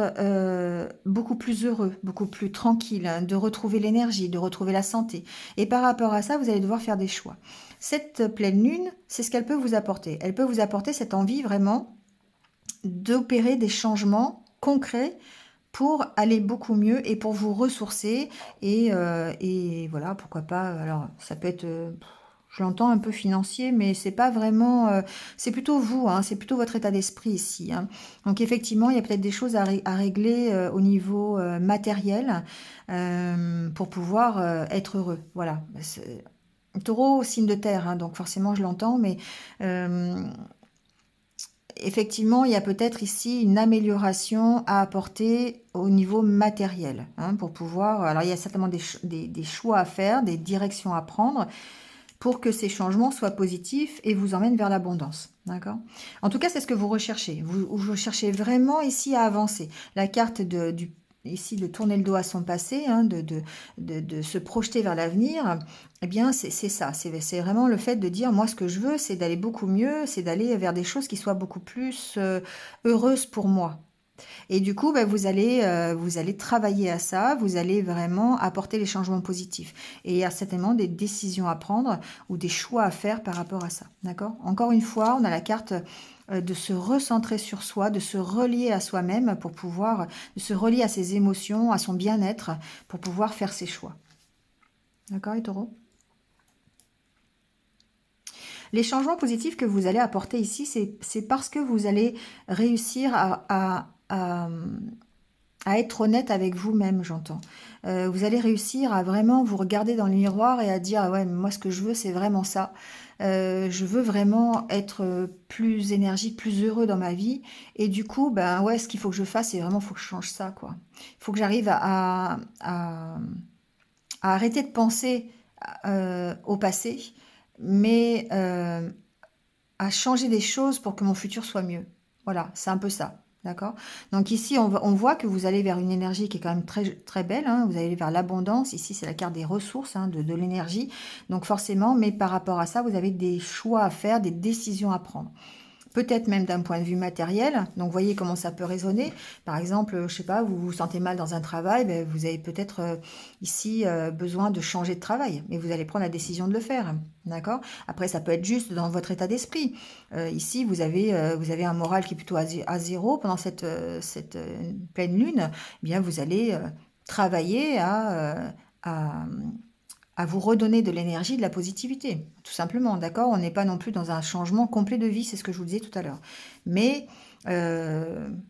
S1: beaucoup plus heureux, beaucoup plus tranquille, hein, de retrouver l'énergie, de retrouver la santé. Et par rapport à ça, vous allez devoir faire des choix. Cette pleine lune, c'est ce qu'elle peut vous apporter. Elle peut vous apporter cette envie vraiment d'opérer des changements concrets pour aller beaucoup mieux et pour vous ressourcer. Et voilà, pourquoi pas. Alors, ça peut être, je l'entends un peu financier, mais c'est pas vraiment. C'est plutôt vous, hein, c'est plutôt votre état d'esprit ici. Hein. Donc, effectivement, il y a peut-être des choses à régler au niveau matériel pour pouvoir être heureux. Voilà. Taureau, signe de terre, hein, donc forcément je l'entends, mais effectivement, il y a peut-être ici une amélioration à apporter au niveau matériel, hein, pour pouvoir... Alors, il y a certainement des choix à faire, des directions à prendre pour que ces changements soient positifs et vous emmènent vers l'abondance. D'accord? En tout cas, c'est ce que vous recherchez. Vous cherchez vraiment ici à avancer. La carte ici de tourner le dos à son passé, hein, de se projeter vers l'avenir, eh bien c'est ça, c'est vraiment le fait de dire moi ce que je veux c'est d'aller beaucoup mieux, c'est d'aller vers des choses qui soient beaucoup plus heureuses pour moi. Et du coup, vous allez travailler à ça, vous allez vraiment apporter les changements positifs. Et il y a certainement des décisions à prendre ou des choix à faire par rapport à ça. D'accord? Encore une fois, on a la carte de se recentrer sur soi, de se relier à soi-même pour pouvoir, de se relier à ses émotions, à son bien-être, pour pouvoir faire ses choix. D'accord, les taureaux? Les changements positifs que vous allez apporter ici, c'est parce que vous allez réussir à être honnête avec vous-même, j'entends. Vous allez réussir à vraiment vous regarder dans le miroir et à dire ah ouais, moi ce que je veux c'est vraiment ça. Je veux vraiment être plus énergique, plus heureux dans ma vie. Et du coup, ben ouais, ce qu'il faut que je fasse, c'est vraiment faut que je change ça, quoi. Il faut que j'arrive à arrêter de penser au passé, mais à changer des choses pour que mon futur soit mieux. Voilà, c'est un peu ça. D'accord? Donc ici, on voit que vous allez vers une énergie qui est quand même très, très belle. Hein, vous allez vers l'abondance. Ici, c'est la carte des ressources, hein, de l'énergie. Donc forcément, mais par rapport à ça, vous avez des choix à faire, des décisions à prendre. peut-être même d'un point de vue matériel. Donc, voyez comment ça peut résonner. Par exemple, je sais pas, vous vous sentez mal dans un travail, ben, vous avez peut-être ici besoin de changer de travail, mais vous allez prendre la décision de le faire. D'accord? Après, ça peut être juste dans votre état d'esprit. Ici, vous avez un moral qui est plutôt à zéro pendant cette pleine lune. Eh bien, vous allez travailler à vous redonner de l'énergie, de la positivité, tout simplement, d'accord? On n'est pas non plus dans un changement complet de vie, c'est ce que je vous disais tout à l'heure. Mais,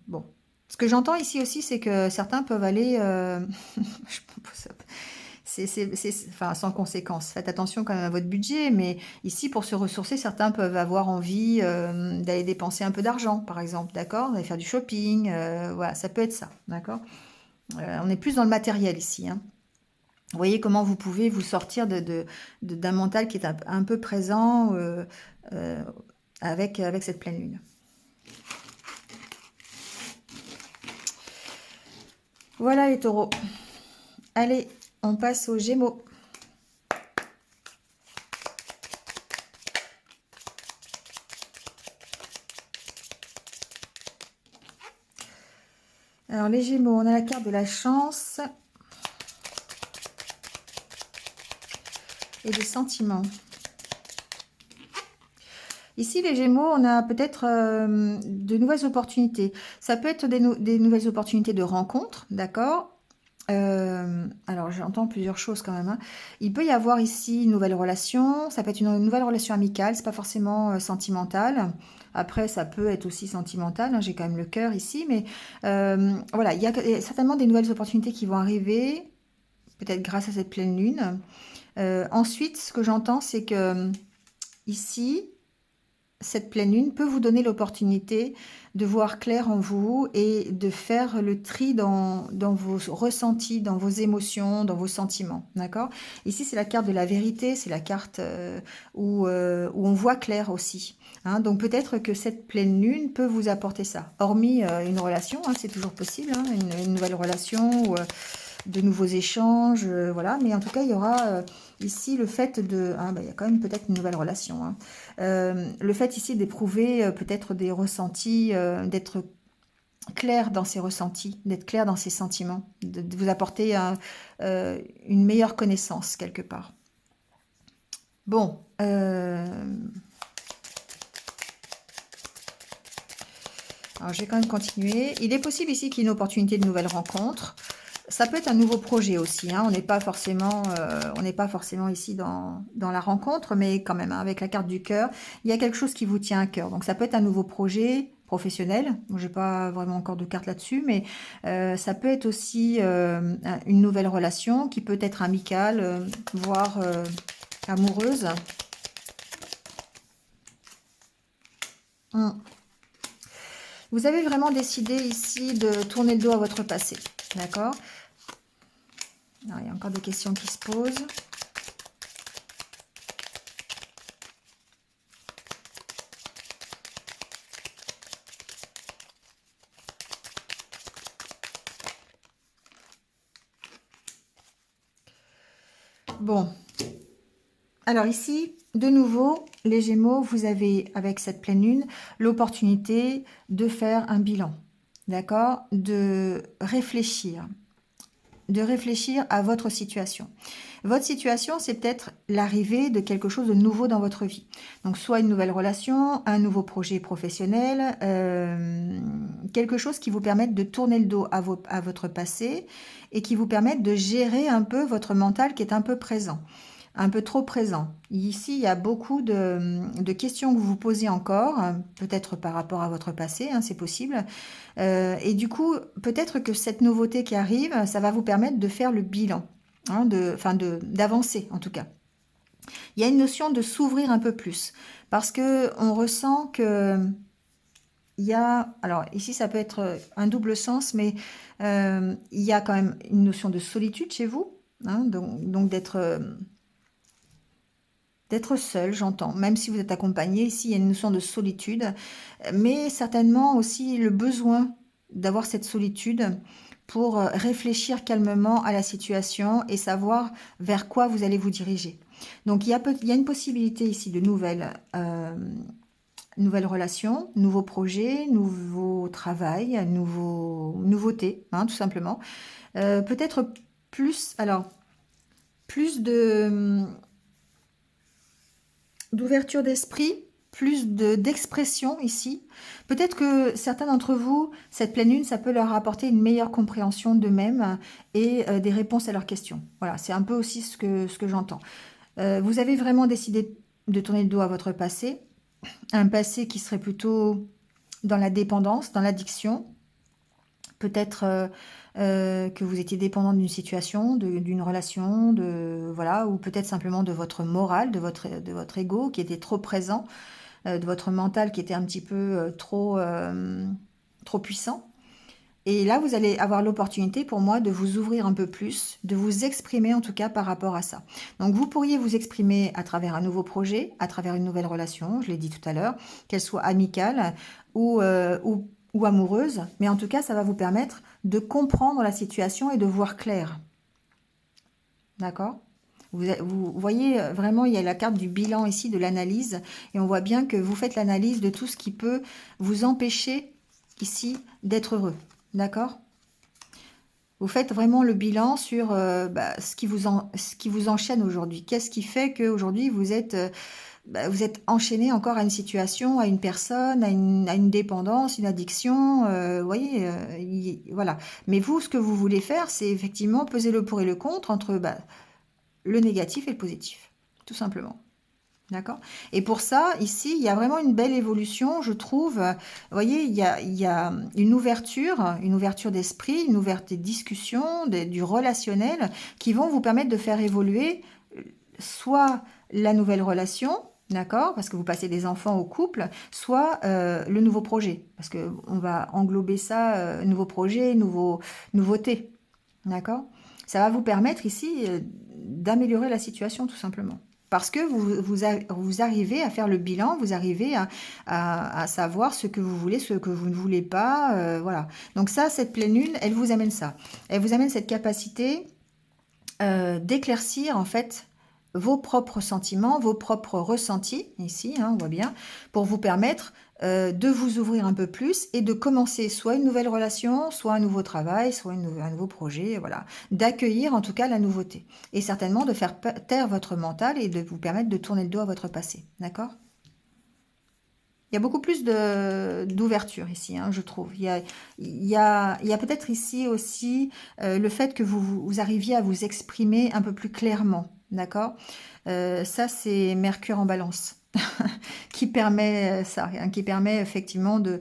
S1: bon, ce que j'entends ici aussi, c'est que certains peuvent aller, je pense- enfin, sans conséquence. Faites attention quand même à votre budget, mais ici, pour se ressourcer, certains peuvent avoir envie d'aller dépenser un peu d'argent, par exemple, d'accord? D'aller faire du shopping, voilà, ça peut être ça, d'accord? On est plus dans le matériel ici, hein. Vous voyez comment vous pouvez vous sortir d'un mental qui est un peu présent euh, avec cette pleine lune. Voilà les taureaux. Allez, on passe aux Gémeaux. Alors les Gémeaux, on a la carte de la chance et des sentiments. Ici, les Gémeaux, on a peut-être de nouvelles opportunités. Ça peut être des nouvelles opportunités de rencontre, d'accord? Alors, j'entends plusieurs choses quand même, hein. Il peut y avoir ici une nouvelle relation. Ça peut être une nouvelle relation amicale. C'est pas forcément sentimental. Après, ça peut être aussi sentimental, hein. J'ai quand même le cœur ici, mais voilà, il y a certainement des nouvelles opportunités qui vont arriver, peut-être grâce à cette pleine lune. Ensuite, ce que j'entends, c'est que ici, cette pleine lune peut vous donner l'opportunité de voir clair en vous et de faire le tri dans vos ressentis, dans vos émotions, dans vos sentiments. D'accord? Ici, c'est la carte de la vérité, c'est la carte où on voit clair aussi. Hein. Donc peut-être que cette pleine lune peut vous apporter ça. Hormis une relation, hein, c'est toujours possible, hein, une nouvelle relation ou de nouveaux échanges, voilà. Mais en tout cas, il y aura ici le fait de... Ah, bah, il y a quand même peut-être une nouvelle relation, hein. Le fait ici d'éprouver peut-être des ressentis, d'être clair dans ses ressentis, d'être clair dans ses sentiments, de vous apporter une meilleure connaissance quelque part. Bon, alors je vais quand même continuer. Il est possible ici qu'il y ait une opportunité de nouvelles rencontres. Ça peut être un nouveau projet aussi, hein. On n'est pas forcément ici dans la rencontre, mais quand même, hein, avec la carte du cœur, il y a quelque chose qui vous tient à cœur. Donc ça peut être un nouveau projet professionnel. Je n'ai pas vraiment encore de carte là-dessus, mais ça peut être aussi une nouvelle relation qui peut être amicale, voire amoureuse. Hum. Vous avez vraiment décidé ici de tourner le dos à votre passé, d'accord? Alors, il y a encore des questions qui se posent. Bon, alors ici, de nouveau, les Gémeaux, vous avez, avec cette pleine lune, l'opportunité de faire un bilan, d'accord? De réfléchir à votre situation. Votre situation, c'est peut-être l'arrivée de quelque chose de nouveau dans votre vie. Donc, soit une nouvelle relation, un nouveau projet professionnel, quelque chose qui vous permette de tourner le dos à votre passé et qui vous permette de gérer un peu votre mental qui est un peu présent, un peu trop présent. Ici, il y a beaucoup de questions que vous vous posez encore, peut-être par rapport à votre passé, hein, c'est possible. Et du coup, peut-être que cette nouveauté qui arrive, ça va vous permettre de faire le bilan, hein, d'avancer en tout cas. Il y a une notion de s'ouvrir un peu plus, parce que on ressent que il y a, alors ici ça peut être un double sens, mais il y a quand même une notion de solitude chez vous, hein, donc d'être seul, j'entends, même si vous êtes accompagné, ici il y a une notion de solitude, mais certainement aussi le besoin d'avoir cette solitude pour réfléchir calmement à la situation et savoir vers quoi vous allez vous diriger. Donc il y a une possibilité ici de nouvelles nouvelle relation, nouveau projet, nouveau travail, nouveauté, hein, tout simplement. Peut-être plus, alors, plus d'ouverture d'esprit, plus d'expression ici. Peut-être que certains d'entre vous, cette pleine lune, ça peut leur apporter une meilleure compréhension d'eux-mêmes et des réponses à leurs questions. Voilà, c'est un peu aussi ce que j'entends. Vous avez vraiment décidé de tourner le dos à votre passé, un passé qui serait plutôt dans la dépendance, dans l'addiction. Peut-être que vous étiez dépendant d'une situation, d'une relation, voilà, ou peut-être simplement de votre morale, de votre ego qui était trop présent, de votre mental qui était un petit peu trop puissant. Et là, vous allez avoir l'opportunité pour moi de vous ouvrir un peu plus, de vous exprimer en tout cas par rapport à ça. Donc vous pourriez vous exprimer à travers un nouveau projet, à travers une nouvelle relation, je l'ai dit tout à l'heure, qu'elle soit amicale ou amoureuse, mais en tout cas, ça va vous permettre de comprendre la situation et de voir clair. D'accord ? Vous voyez vraiment, il y a la carte du bilan ici, de l'analyse, et on voit bien que vous faites l'analyse de tout ce qui peut vous empêcher ici d'être heureux. D'accord ? Vous faites vraiment le bilan sur ce qui vous enchaîne aujourd'hui. Qu'est-ce qui fait qu'aujourd'hui vous êtes enchaîné encore à une situation, à une personne, à une dépendance, une addiction. Vous voyez, voilà. Mais vous, ce que vous voulez faire, c'est effectivement peser le pour et le contre entre le négatif et le positif, tout simplement. D'accord. Et pour ça, ici, il y a vraiment une belle évolution, je trouve. Vous voyez, il y a une ouverture d'esprit, une ouverture des discussions, du relationnel, qui vont vous permettre de faire évoluer soit la nouvelle relation, d'accord, parce que vous passez des enfants au couple, soit le nouveau projet, parce qu'on va englober ça, nouveau projet, nouveauté, d'accord. Ça va vous permettre ici d'améliorer la situation, tout simplement. Parce que vous arrivez à faire le bilan, vous arrivez à savoir ce que vous voulez, ce que vous ne voulez pas, voilà. Donc ça, cette pleine lune, elle vous amène ça. Elle vous amène cette capacité d'éclaircir, en fait, vos propres sentiments, vos propres ressentis, ici, hein, on voit bien, pour vous permettre de vous ouvrir un peu plus et de commencer soit une nouvelle relation, soit un nouveau travail, soit un nouveau projet, voilà. D'accueillir en tout cas la nouveauté. Et certainement de faire taire votre mental et de vous permettre de tourner le dos à votre passé, d'accord ? Il y a beaucoup plus d'ouverture ici, hein, je trouve. Il y a peut-être ici aussi le fait que vous arriviez à vous exprimer un peu plus clairement, d'accord. Ça, c'est Mercure en balance qui permet ça, hein, qui permet effectivement de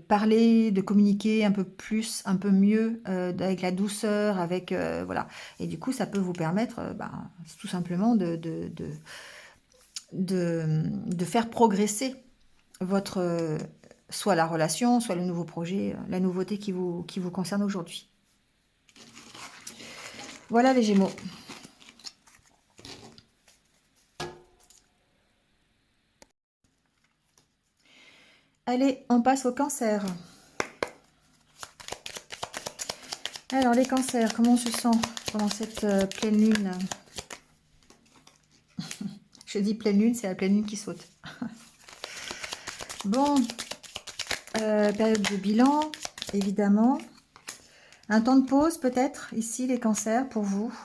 S1: parler, de communiquer un peu plus, un peu mieux, avec la douceur, avec voilà. Et du coup, ça peut vous permettre tout simplement de faire progresser votre soit la relation, soit le nouveau projet, la nouveauté qui vous concerne aujourd'hui. Voilà les Gémeaux. Allez, on passe au Cancer. Alors les Cancers, comment on se sent pendant cette pleine lune? Je dis pleine lune, c'est la pleine lune qui saute. Bon, période de bilan, évidemment. Un temps de pause peut-être, ici les Cancers, pour vous.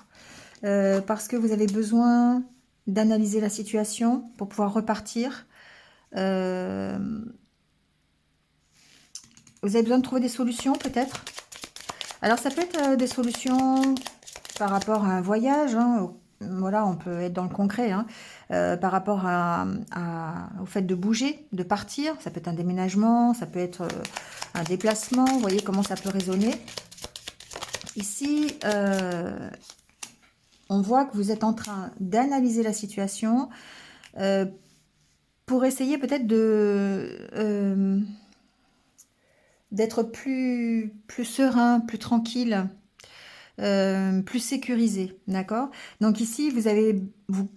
S1: Parce que vous avez besoin d'analyser la situation pour pouvoir repartir. Vous avez besoin de trouver des solutions peut-être. Alors ça peut être des solutions par rapport à un voyage, hein. Voilà, on peut être dans le concret, hein. Par rapport au fait de bouger, de partir. Ça peut être un déménagement, ça peut être un déplacement. Vous voyez comment ça peut résonner. Ici, on voit que vous êtes en train d'analyser la situation pour essayer peut-être d'être plus serein, plus tranquille, plus sécurisé, d'accord. Donc ici, vous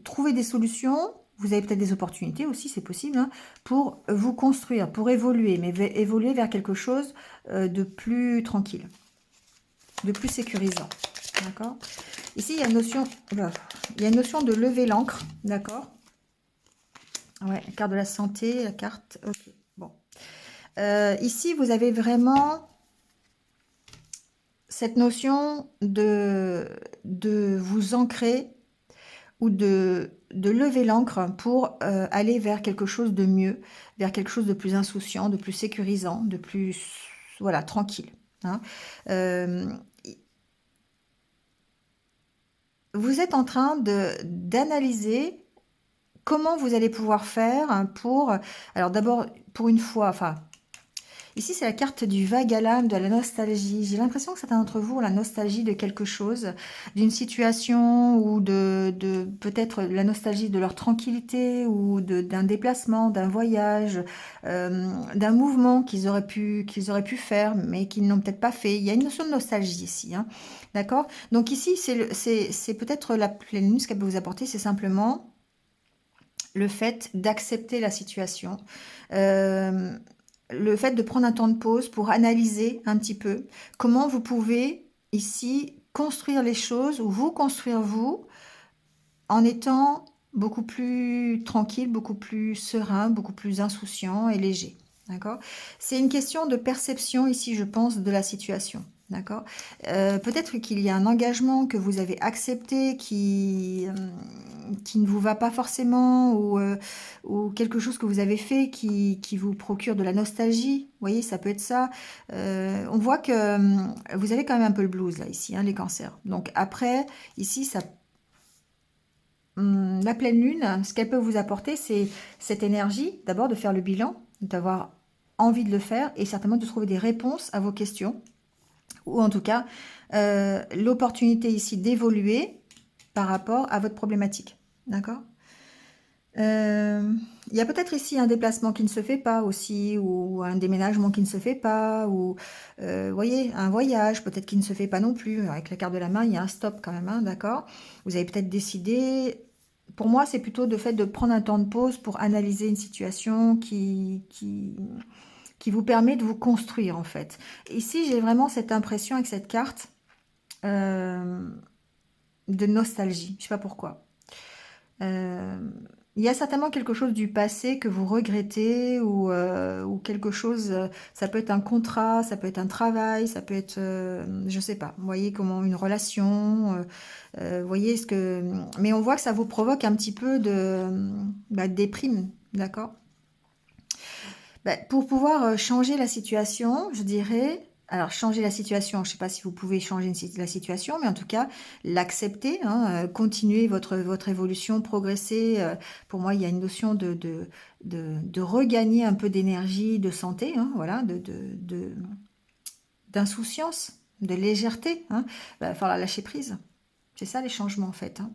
S1: trouvez des solutions, vous avez peut-être des opportunités aussi, c'est possible, hein, pour vous construire, pour évoluer, mais évoluer vers quelque chose de plus tranquille, de plus sécurisant, d'accord. Ici, il y a une notion de lever l'ancre, d'accord. Ouais, la carte de la santé, la carte... Ok, bon. Ici, vous avez vraiment cette notion de vous ancrer ou de lever l'ancre pour aller vers quelque chose de mieux, vers quelque chose de plus insouciant, de plus sécurisant, de plus, voilà, tranquille. Hein. Euh, vous êtes en train d'analyser comment vous allez pouvoir faire pour, alors d'abord, pour une fois, enfin, ici, c'est la carte du vague à l'âme, de la nostalgie. J'ai l'impression que certains d'entre vous ont la nostalgie de quelque chose, d'une situation ou de peut-être la nostalgie de leur tranquillité ou d'un déplacement, d'un voyage, d'un mouvement qu'ils auraient pu faire, mais qu'ils n'ont peut-être pas fait. Il y a une notion de nostalgie ici, hein. D'accord? Donc ici, c'est peut-être la pleine lune, ce qu'elle peut vous apporter, c'est simplement le fait d'accepter la situation, euh, le fait de prendre un temps de pause pour analyser un petit peu comment vous pouvez ici construire les choses ou vous construire vous en étant beaucoup plus tranquille, beaucoup plus serein, beaucoup plus insouciant et léger. D'accord? C'est une question de perception ici, je pense, de la situation. D'accord? Peut-être qu'il y a un engagement que vous avez accepté qui ne vous va pas forcément ou quelque chose que vous avez fait qui vous procure de la nostalgie. Vous voyez, ça peut être ça. On voit que vous avez quand même un peu le blues là, ici, hein, les cancers. Donc après, ici, ça la pleine lune, ce qu'elle peut vous apporter, c'est cette énergie, d'abord de faire le bilan, d'avoir envie de le faire et certainement de trouver des réponses à vos questions, ou en tout cas l'opportunité ici d'évoluer par rapport à votre problématique. D'accord? Il y a peut-être ici un déplacement qui ne se fait pas aussi, ou un déménagement qui ne se fait pas, ou vous voyez, un voyage peut-être qui ne se fait pas non plus. Avec la carte de la main, il y a un stop quand même, hein, d'accord? Vous avez peut-être décidé. Pour moi, c'est plutôt le fait de prendre un temps de pause pour analyser une situation qui vous permet de vous construire en fait. Ici, j'ai vraiment cette impression avec cette carte euh, de nostalgie. Je sais pas pourquoi. Euh, il y a certainement quelque chose du passé que vous regrettez ou quelque chose, ça peut être un contrat, ça peut être un travail, ça peut être, je sais pas, vous voyez comment une relation, vous voyez ce que, mais on voit que ça vous provoque un petit peu de déprime, d'accord? Bah, pour pouvoir changer la situation, je dirais, alors changer la situation, je ne sais pas si vous pouvez changer la situation, mais en tout cas, l'accepter, hein, continuer votre évolution, progresser. Pour moi, il y a une notion de regagner un peu d'énergie, de santé, hein, voilà, d'insouciance, de légèreté. Hein. Il va falloir lâcher prise. C'est ça les changements en fait. Hein.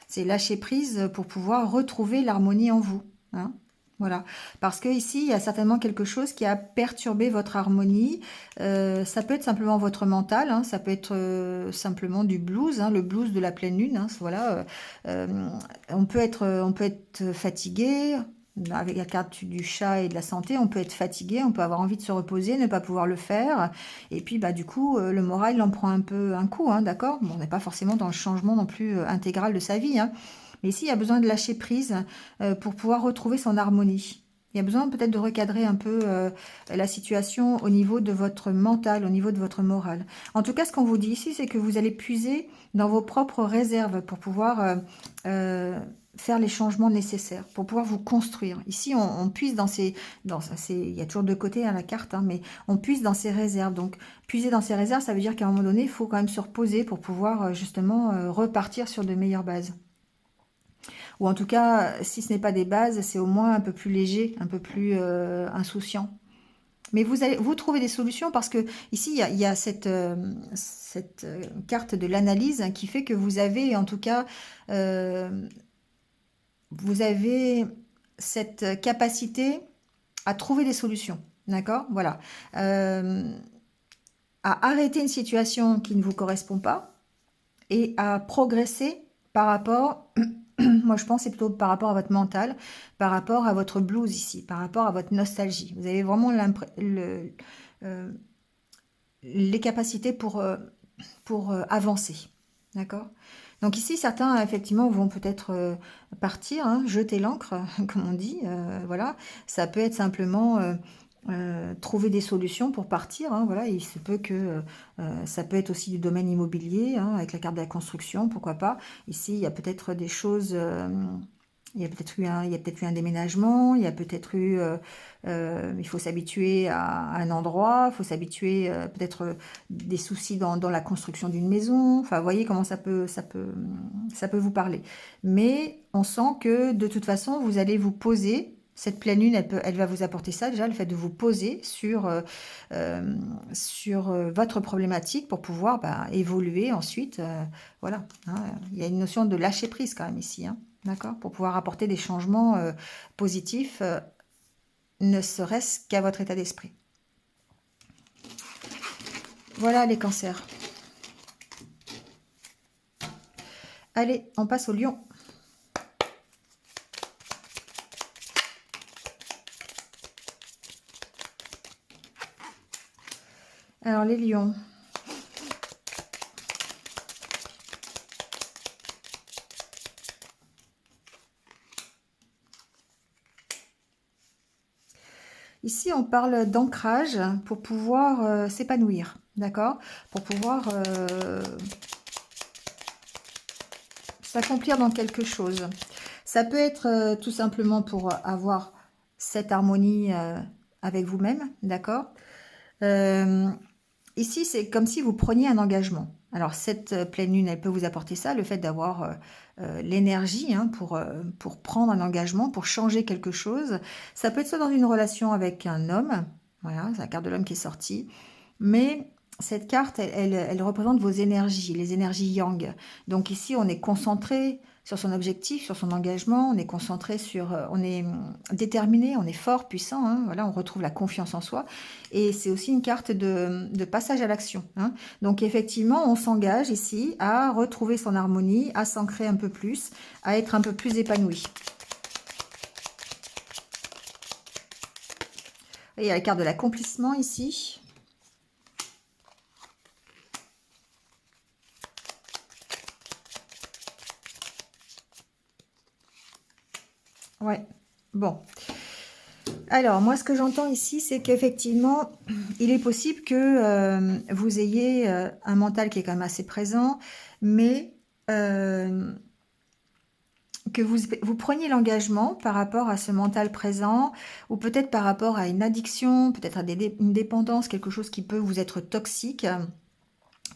S1: C'est lâcher prise pour pouvoir retrouver l'harmonie en vous. Hein. Voilà. Parce que ici, il y a certainement quelque chose qui a perturbé votre harmonie. Ça peut être simplement votre mental, hein, ça peut être simplement du blues, hein, le blues de la pleine lune. Hein, voilà. On peut être fatigué. Avec la carte du chat et de la santé, on peut être fatigué, on peut avoir envie de se reposer, ne pas pouvoir le faire. Et puis, bah, du coup, le moral, il en prend un peu un coup, hein, d'accord? Bon, on n'est pas forcément dans le changement non plus intégral de sa vie, hein. Mais ici, il y a besoin de lâcher prise pour pouvoir retrouver son harmonie. Il y a besoin peut-être de recadrer un peu la situation au niveau de votre mental, au niveau de votre morale. En tout cas, ce qu'on vous dit ici, c'est que vous allez puiser dans vos propres réserves pour pouvoir euh, faire les changements nécessaires, pour pouvoir vous construire. Ici, on puise il y a toujours deux côtés à la carte, hein, mais on puise dans ses réserves. Donc, puiser dans ses réserves, ça veut dire qu'à un moment donné, il faut quand même se reposer pour pouvoir justement repartir sur de meilleures bases. Ou en tout cas, si ce n'est pas des bases, c'est au moins un peu plus léger, un peu plus insouciant. Mais vous trouvez des solutions parce que ici, il y a cette carte de l'analyse qui fait que vous avez, en tout cas, euh, vous avez cette capacité à trouver des solutions. D'accord? Voilà. Euh, à arrêter une situation qui ne vous correspond pas et à progresser par rapport, moi je pense c'est plutôt par rapport à votre mental, par rapport à votre blues ici, par rapport à votre nostalgie. Vous avez vraiment euh, les capacités pour avancer. D'accord? Donc ici, certains, effectivement, vont peut-être partir, hein, jeter l'encre, comme on dit. Voilà, ça peut être simplement trouver des solutions pour partir. Hein, voilà, il se peut que ça peut être aussi du domaine immobilier, hein, avec la carte de la construction, pourquoi pas. Ici, il y a peut-être des choses. Il y a peut-être eu un déménagement, il y a peut-être eu, il faut s'habituer à un endroit, il faut s'habituer peut-être des soucis dans la construction d'une maison. Enfin, vous voyez comment ça peut vous parler. Mais on sent que de toute façon, vous allez vous poser. Cette pleine lune, elle va vous apporter ça déjà, le fait de vous poser sur votre problématique pour pouvoir évoluer ensuite. Voilà, hein. Il y a une notion de lâcher prise quand même ici, hein. D'accord? Pour pouvoir apporter des changements positifs, ne serait-ce qu'à votre état d'esprit. Voilà les cancers. Allez, on passe au lion. Alors les lions. Ici, on parle d'ancrage pour pouvoir s'épanouir, d'accord? Pour pouvoir s'accomplir dans quelque chose. Ça peut être tout simplement pour avoir cette harmonie avec vous-même, d'accord? Ici, c'est comme si vous preniez un engagement. Alors, cette pleine lune, elle peut vous apporter ça, le fait d'avoir l'énergie, hein, pour prendre un engagement, pour changer quelque chose. Ça peut être soit dans une relation avec un homme, voilà, c'est la carte de l'homme qui est sortie, mais cette carte, elle représente vos énergies, les énergies yang. Donc ici, on est concentré sur son objectif, sur son engagement, on est concentré sur, on est déterminé, on est fort, puissant, hein, voilà, on retrouve la confiance en soi. Et c'est aussi une carte de passage à l'action, hein. Donc effectivement, on s'engage ici à retrouver son harmonie, à s'ancrer un peu plus, à être un peu plus épanoui. Et il y a la carte de l'accomplissement ici. Ouais, bon. Alors, moi, ce que j'entends ici, c'est qu'effectivement, il est possible que vous ayez un mental qui est quand même assez présent, mais que vous preniez l'engagement par rapport à ce mental présent, ou peut-être par rapport à une addiction, peut-être à une dépendance, quelque chose qui peut vous être toxique,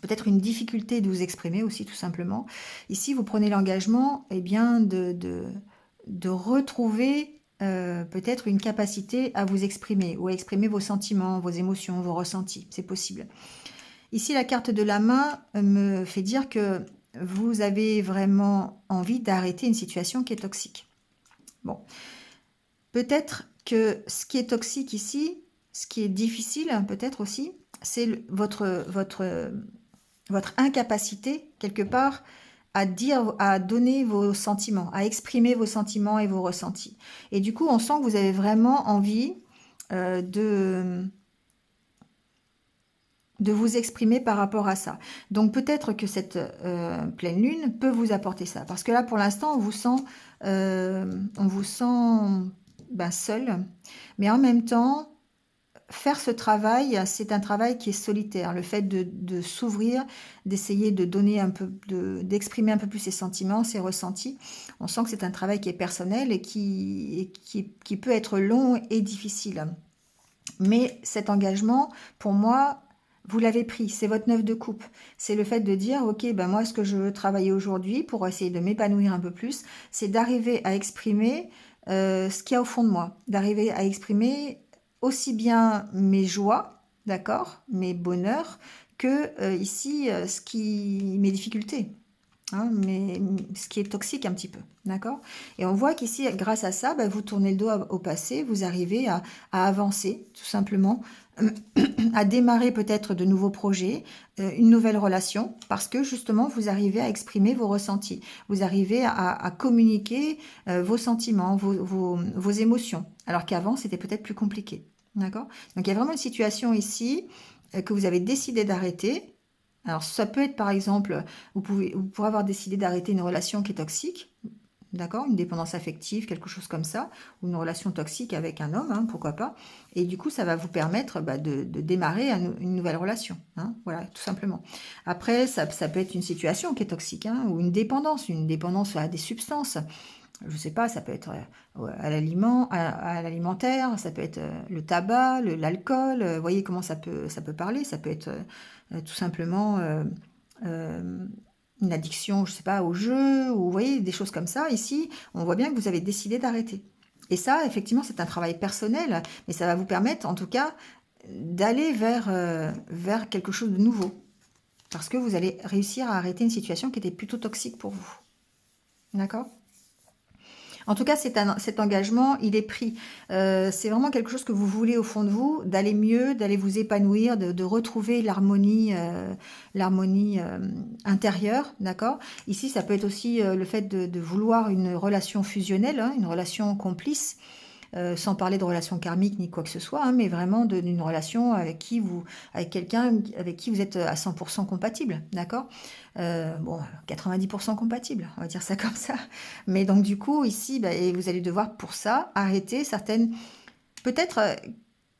S1: peut-être une difficulté de vous exprimer aussi, tout simplement. Ici, vous prenez l'engagement, eh bien, de retrouver peut-être une capacité à vous exprimer, ou à exprimer vos sentiments, vos émotions, vos ressentis. C'est possible. Ici, la carte de la main me fait dire que vous avez vraiment envie d'arrêter une situation qui est toxique. Bon, peut-être que ce qui est toxique ici, ce qui est difficile peut-être aussi, c'est votre incapacité, quelque part, à donner vos sentiments, à exprimer vos sentiments et vos ressentis. Et du coup, on sent que vous avez vraiment envie de vous exprimer par rapport à ça. Donc peut-être que cette pleine lune peut vous apporter ça. Parce que là, pour l'instant, on vous sent seul. Mais en même temps, faire ce travail, c'est un travail qui est solitaire. Le fait de s'ouvrir, d'essayer de donner un peu, d'exprimer un peu plus ses sentiments, ses ressentis. On sent que c'est un travail qui est personnel et qui peut être long et difficile. Mais cet engagement, pour moi, vous l'avez pris, c'est votre 9 de coupe. C'est le fait de dire, ok, ben moi, ce que je veux travailler aujourd'hui pour essayer de m'épanouir un peu plus, c'est d'arriver à exprimer ce qu'il y a au fond de moi, d'arriver à exprimer aussi bien mes joies, d'accord, mes bonheurs, que ici, mes difficultés. Hein, mais ce qui est toxique un petit peu, d'accord? Et on voit qu'ici, grâce à ça, vous tournez le dos au passé, vous arrivez à avancer, tout simplement, à démarrer peut-être de nouveaux projets, une nouvelle relation, parce que justement, vous arrivez à exprimer vos ressentis, vous arrivez à communiquer vos sentiments, vos émotions, alors qu'avant, c'était peut-être plus compliqué, d'accord? Donc, il y a vraiment une situation ici que vous avez décidé d'arrêter, Alors, ça peut être, par exemple, vous pourrez avoir décidé d'arrêter une relation qui est toxique, d'accord? Une dépendance affective, quelque chose comme ça, ou une relation toxique avec un homme, hein, pourquoi pas. Et du coup, ça va vous permettre bah, de démarrer une nouvelle relation, hein, voilà, tout simplement. Après, ça peut être une situation qui est toxique, hein, ou une dépendance à des substances. Je sais pas, ça peut être à à l'alimentaire, ça peut être le tabac, l'alcool. Vous voyez comment ça peut parler. Ça peut être tout simplement euh, une addiction, je sais pas, au jeu, ou vous voyez, des choses comme ça. Ici, on voit bien que vous avez décidé d'arrêter. Et ça, effectivement, c'est un travail personnel, mais ça va vous permettre, en tout cas, d'aller vers quelque chose de nouveau. Parce que vous allez réussir à arrêter une situation qui était plutôt toxique pour vous. D'accord? En tout cas, cet engagement, il est pris. C'est vraiment quelque chose que vous voulez au fond de vous, d'aller mieux, d'aller vous épanouir, de retrouver l'harmonie intérieure, d'accord? Ici, ça peut être aussi le fait de vouloir une relation fusionnelle, hein, une relation complice, sans parler de relation karmique ni quoi que ce soit, hein, mais vraiment d'une relation avec quelqu'un avec qui vous êtes à 100% compatible, d'accord? Bon, 90% compatible, on va dire ça comme ça. Mais donc du coup, ici, bah, et vous allez devoir pour ça arrêter peut-être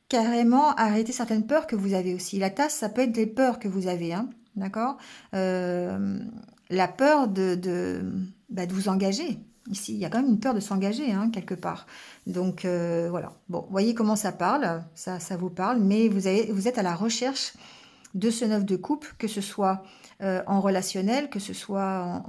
S1: carrément arrêter certaines peurs que vous avez aussi. La tasse, ça peut être des peurs que vous avez, hein, d'accord? Euh, la peur bah, de vous engager. Ici, il y a quand même une peur de s'engager, hein, quelque part. Donc voilà. Bon, voyez comment ça parle, ça vous parle, mais vous êtes à la recherche de ce neuf de coupe, que ce soit en relationnel, que ce soit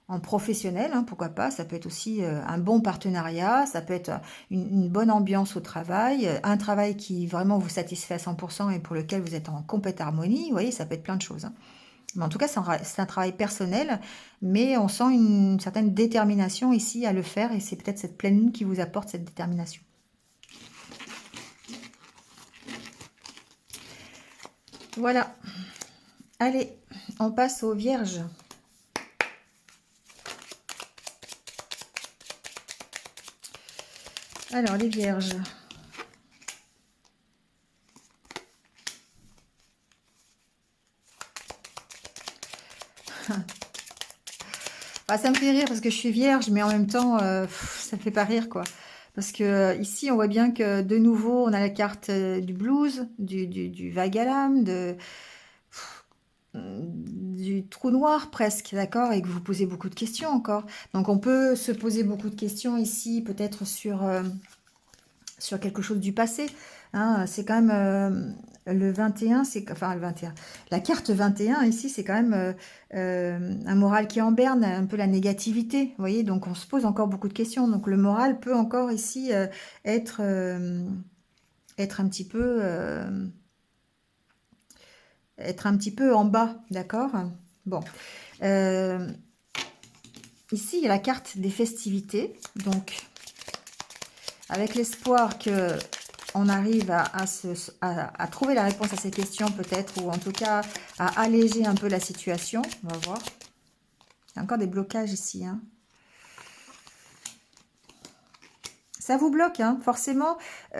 S1: en professionnel, hein, pourquoi pas. Ça peut être aussi un bon partenariat, ça peut être une bonne ambiance au travail, un travail qui vraiment vous satisfait à 100% et pour lequel vous êtes en complète harmonie. Vous voyez, ça peut être plein de choses, hein. Mais en tout cas, c'est un travail personnel, mais on sent une certaine détermination ici à le faire et c'est peut-être cette pleine lune qui vous apporte cette détermination. Voilà. Allez, on passe aux vierges. Alors, les vierges. Ah, ça me fait rire parce que je suis vierge, mais en même temps, ça me fait pas rire, quoi. Parce que ici, on voit bien que de nouveau, on a la carte du blues, du vague à l'âme, du trou noir presque, d'accord, et que vous posez beaucoup de questions encore. Donc, on peut se poser beaucoup de questions ici, peut-être sur quelque chose du passé, hein. C'est quand même le 21, enfin le 21. La carte 21 ici, c'est quand même un moral qui est en berne, un peu la négativité, vous voyez, donc on se pose encore beaucoup de questions. Donc le moral peut encore ici être, être être un petit peu en bas, d'accord? Bon. Euh, Ici, il y a la carte des festivités, donc avec l'espoir que on arrive à trouver la réponse à ces questions peut-être, ou en tout cas à alléger un peu la situation. On va voir. Il y a encore des blocages ici, hein. Ça vous bloque, hein, forcément.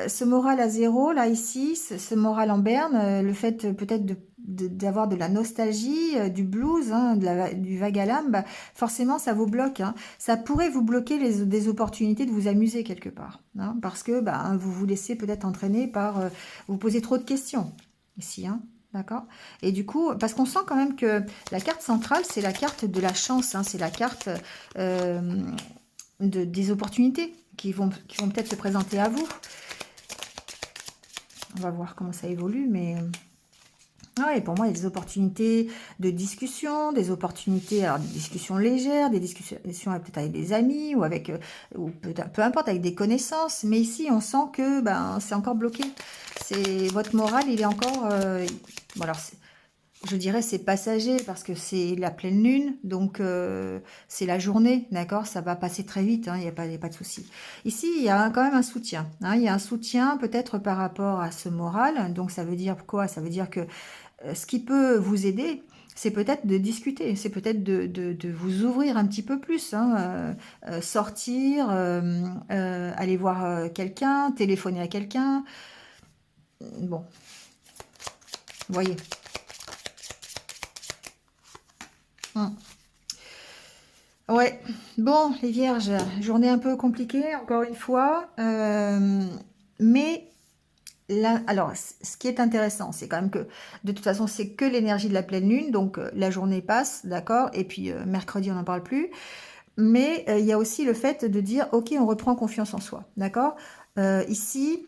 S1: Ce moral à zéro, là, ici, ce moral en berne, le fait peut-être d'avoir de la nostalgie, du blues, hein, du vague à l'âme, bah, forcément, ça vous bloque, hein. Ça pourrait vous bloquer des opportunités de vous amuser quelque part, hein, parce que bah, vous vous laissez peut-être entraîner par... vous posez trop de questions, ici, hein. D'accord? Et du coup, parce qu'on sent quand même que la carte centrale, c'est la carte de la chance, hein, c'est la carte des opportunités qui vont peut-être se présenter à vous. On va voir comment ça évolue, mais... Ah, et pour moi, il y a des opportunités de discussion, des opportunités, alors des discussions légères, des discussions peut-être avec des amis ou avec, ou peu importe, avec des connaissances. Mais ici, on sent que ben, c'est encore bloqué. Votre moral, il est encore... bon, alors, je dirais c'est passager parce que c'est la pleine lune, donc c'est la journée, d'accord? Ça va passer très vite, hein, il n'y a pas de souci. Ici, il y a quand même un soutien, hein, il y a un soutien peut-être par rapport à ce moral, donc ça veut dire quoi? Ça veut dire que ce qui peut vous aider, c'est peut-être de discuter, c'est peut-être de vous ouvrir un petit peu plus, hein, sortir, aller voir quelqu'un, téléphoner à quelqu'un, bon, vous voyez. Hum. Ouais, bon, les vierges, journée un peu compliquée, encore une fois. Mais là, alors, ce qui est intéressant, c'est quand même que de toute façon, c'est que l'énergie de la pleine lune, donc la journée passe, d'accord, et puis mercredi, on n'en parle plus. Mais il y a aussi le fait de dire, ok, on reprend confiance en soi, d'accord. Ici,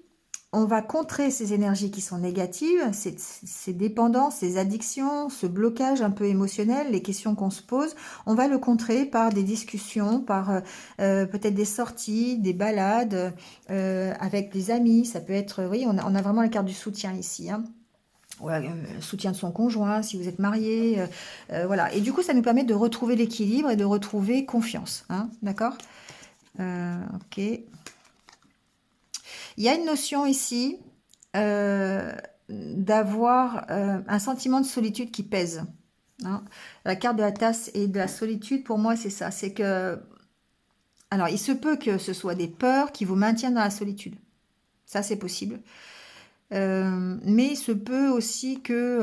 S1: on va contrer ces énergies qui sont négatives, ces dépendances, ces addictions, ce blocage un peu émotionnel, les questions qu'on se pose. On va le contrer par des discussions, par peut-être des sorties, des balades avec des amis. Ça peut être, oui, on a vraiment la carte du soutien ici, hein. Ouais, soutien de son conjoint, si vous êtes marié, voilà. Et du coup, ça nous permet de retrouver l'équilibre et de retrouver confiance, hein, d'accord. Ok. Il y a une notion ici d'avoir un sentiment de solitude qui pèse, hein. La carte de la tasse et de la solitude, pour moi, c'est ça. C'est que, alors, il se peut que ce soit des peurs qui vous maintiennent dans la solitude. Ça, c'est possible. Mais il se peut aussi que,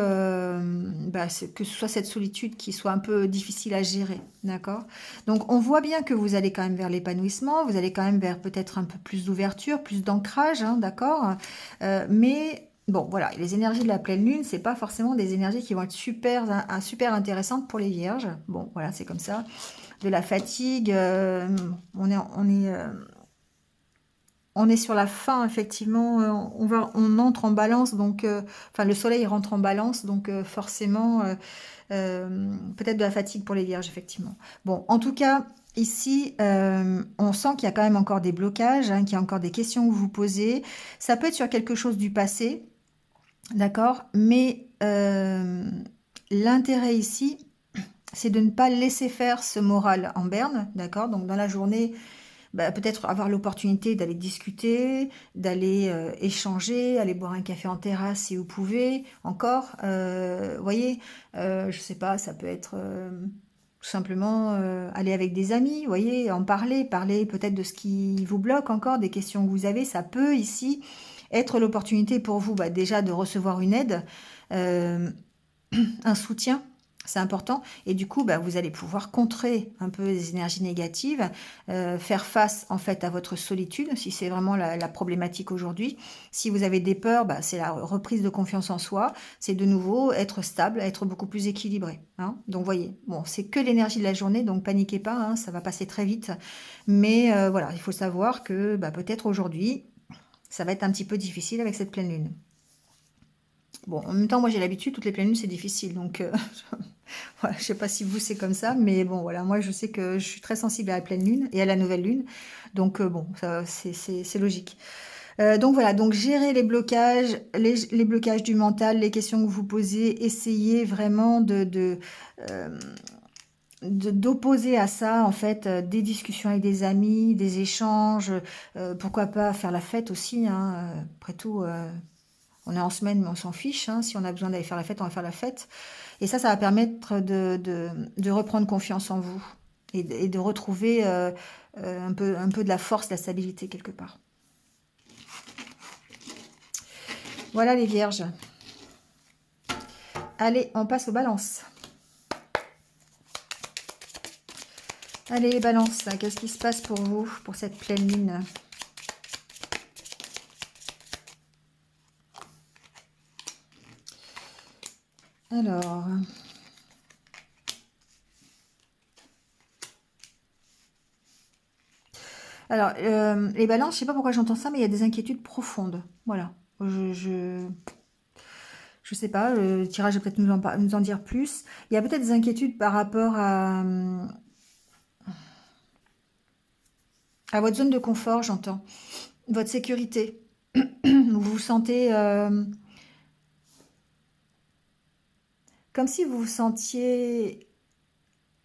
S1: que ce soit cette solitude qui soit un peu difficile à gérer, d'accord. Donc on voit bien que vous allez quand même vers l'épanouissement, vous allez quand même vers peut-être un peu plus d'ouverture, plus d'ancrage, hein, d'accord. Mais bon, voilà, les énergies de la pleine lune, c'est pas forcément des énergies qui vont être super intéressantes pour les vierges. Bon, voilà, c'est comme ça. De la fatigue, on est sur la fin, effectivement. On entre en balance, donc, enfin, le soleil rentre en balance, donc forcément, peut-être de la fatigue pour les vierges, effectivement. Bon, en tout cas, ici, on sent qu'il y a quand même encore des blocages, hein, qu'il y a encore des questions que vous vous posez. Ça peut être sur quelque chose du passé, d'accord, mais l'intérêt ici, c'est de ne pas laisser faire ce moral en berne, d'accord. Donc, dans la journée, bah, peut-être avoir l'opportunité d'aller discuter, d'aller échanger, aller boire un café en terrasse si vous pouvez, encore. Vous voyez, je sais pas, ça peut être tout simplement aller avec des amis, vous voyez, en parler, parler peut-être de ce qui vous bloque encore, des questions que vous avez. Ça peut ici être l'opportunité pour vous, bah, déjà de recevoir une aide, euh, un soutien, c'est important. Et du coup, bah, vous allez pouvoir contrer un peu les énergies négatives, faire face en fait à votre solitude, si c'est vraiment la problématique aujourd'hui. Si vous avez des peurs, bah, c'est la reprise de confiance en soi. C'est de nouveau être stable, être beaucoup plus équilibré, hein. Donc, voyez, bon, c'est que l'énergie de la journée, donc paniquez pas, hein, ça va passer très vite. Mais voilà, il faut savoir que bah, peut-être aujourd'hui, ça va être un petit peu difficile avec cette pleine lune. Bon, en même temps, moi j'ai l'habitude, toutes les pleines lunes c'est difficile, donc voilà, je sais pas si vous c'est comme ça, mais bon voilà, moi je sais que je suis très sensible à la pleine lune et à la nouvelle lune, donc bon, c'est logique. Donc voilà, donc gérer les blocages, les blocages du mental, les questions que vous posez, essayez vraiment euh, d'opposer à ça en fait des discussions avec des amis, des échanges, pourquoi pas faire la fête aussi, hein, après tout. On est en semaine, mais on s'en fiche, hein. Si on a besoin d'aller faire la fête, on va faire la fête. Et ça va permettre de reprendre confiance en vous et de retrouver un peu de la force, de la stabilité quelque part. Voilà les vierges. Allez, on passe aux balances. Allez les balances, qu'est-ce qui se passe pour vous, pour cette pleine lune? Alors, les balances, je sais pas pourquoi j'entends ça, mais il y a des inquiétudes profondes. Voilà. Je sais pas, le tirage va peut-être nous en dire plus. Il y a peut-être des inquiétudes par rapport à votre zone de confort, j'entends. Votre sécurité. Vous vous sentez comme si vous vous sentiez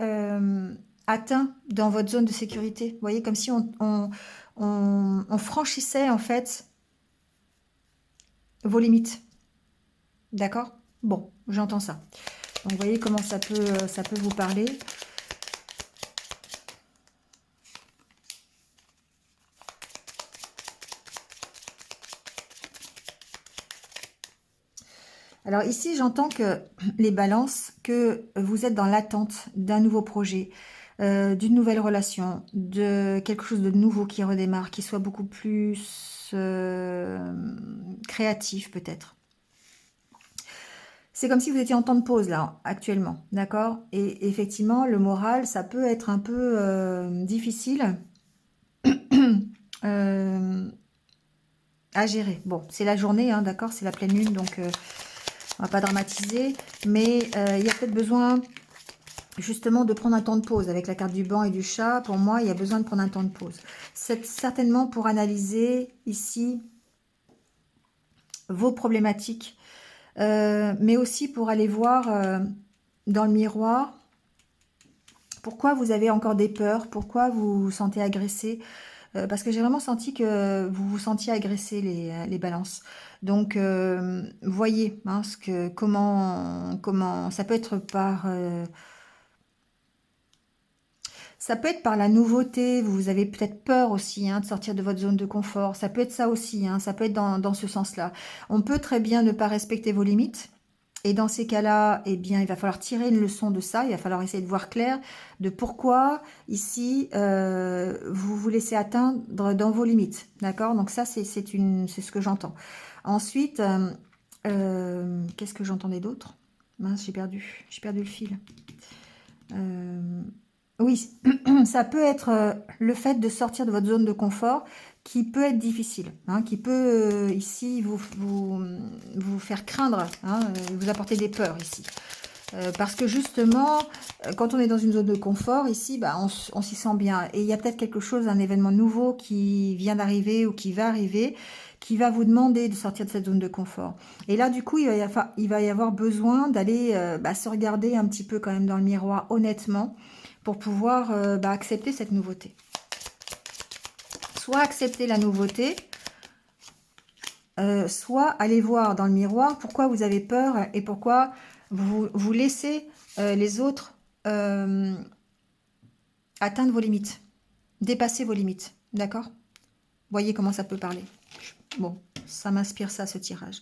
S1: euh, atteint dans votre zone de sécurité. Vous voyez, comme si on franchissait en fait vos limites. D'accord? Bon, j'entends ça. Donc, vous voyez comment ça peut vous parler. Alors ici, j'entends que les balances, que vous êtes dans l'attente d'un nouveau projet, d'une nouvelle relation, de quelque chose de nouveau qui redémarre, qui soit beaucoup plus créatif peut-être. C'est comme si vous étiez en temps de pause là, actuellement, d'accord? Et effectivement, le moral, ça peut être un peu difficile euh, à gérer. Bon, c'est la journée, hein, d'accord? C'est la pleine lune, donc on va pas dramatiser. Mais il y a peut-être besoin justement de prendre un temps de pause. Avec la carte du banc et du chat, pour moi, il y a besoin de prendre un temps de pause. C'est certainement pour analyser ici vos problématiques, mais aussi pour aller voir dans le miroir pourquoi vous avez encore des peurs, pourquoi vous vous sentez agressé. Parce que j'ai vraiment senti que vous vous sentiez agressé, les balances. Donc, voyez hein, comment ça peut être par... ça peut être par la nouveauté, vous avez peut-être peur aussi hein, de sortir de votre zone de confort. Ça peut être ça aussi, hein, ça peut être dans ce sens-là. On peut très bien ne pas respecter vos limites. Et dans ces cas-là, eh bien, il va falloir tirer une leçon de ça. Il va falloir essayer de voir clair de pourquoi, ici, vous vous laissez atteindre dans vos limites. D'accord? Donc ça, c'est ce que j'entends. Ensuite, qu'est-ce que j'entendais d'autre? Mince, j'ai perdu le fil. Oui, ça peut être le fait de sortir de votre zone de confort qui peut être difficile, hein, qui peut ici vous faire craindre, hein, vous apporter des peurs ici. Parce que justement, quand on est dans une zone de confort, ici, bah, on s'y sent bien. Et il y a peut-être quelque chose, un événement nouveau qui vient d'arriver ou qui va arriver, qui va vous demander de sortir de cette zone de confort. Et là, du coup, il va y avoir besoin d'aller bah, se regarder un petit peu quand même dans le miroir, honnêtement, pour pouvoir bah, accepter cette nouveauté. Soit accepter la nouveauté, soit aller voir dans le miroir pourquoi vous avez peur et pourquoi vous laissez les autres atteindre vos limites, dépasser vos limites, d'accord? Voyez comment ça peut parler. Bon, ça m'inspire ça, ce tirage.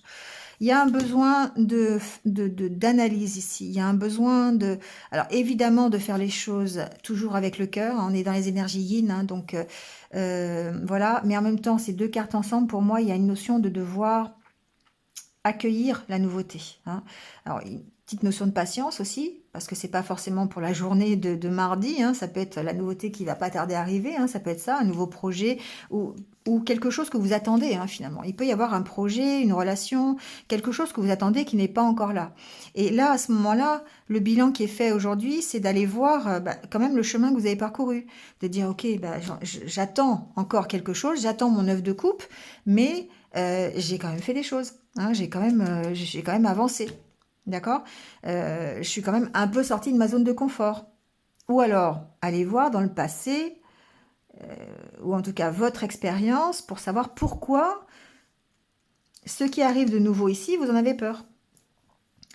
S1: Il y a un besoin d'analyse ici. Il y a un besoin de... Alors, évidemment, de faire les choses toujours avec le cœur. On est dans les énergies yin, hein, donc voilà. Mais en même temps, ces deux cartes ensemble, pour moi, il y a une notion de devoir accueillir la nouveauté. Hein. Alors, une petite notion de patience aussi, parce que c'est pas forcément pour la journée de mardi, hein, ça peut être la nouveauté qui va pas tarder à arriver, hein, ça peut être ça, un nouveau projet ou quelque chose que vous attendez hein, finalement. Il peut y avoir un projet, une relation, quelque chose que vous attendez qui n'est pas encore là. Et là, à ce moment-là, le bilan qui est fait aujourd'hui, c'est d'aller voir bah, quand même le chemin que vous avez parcouru, de dire ok, bah, j'attends encore quelque chose, j'attends mon œuf de coupe, mais j'ai quand même fait des choses. Hein, j'ai quand même avancé. D'accord? Je suis quand même un peu sortie de ma zone de confort. Ou alors, allez voir dans le passé, ou en tout cas votre expérience, pour savoir pourquoi ce qui arrive de nouveau ici, vous en avez peur.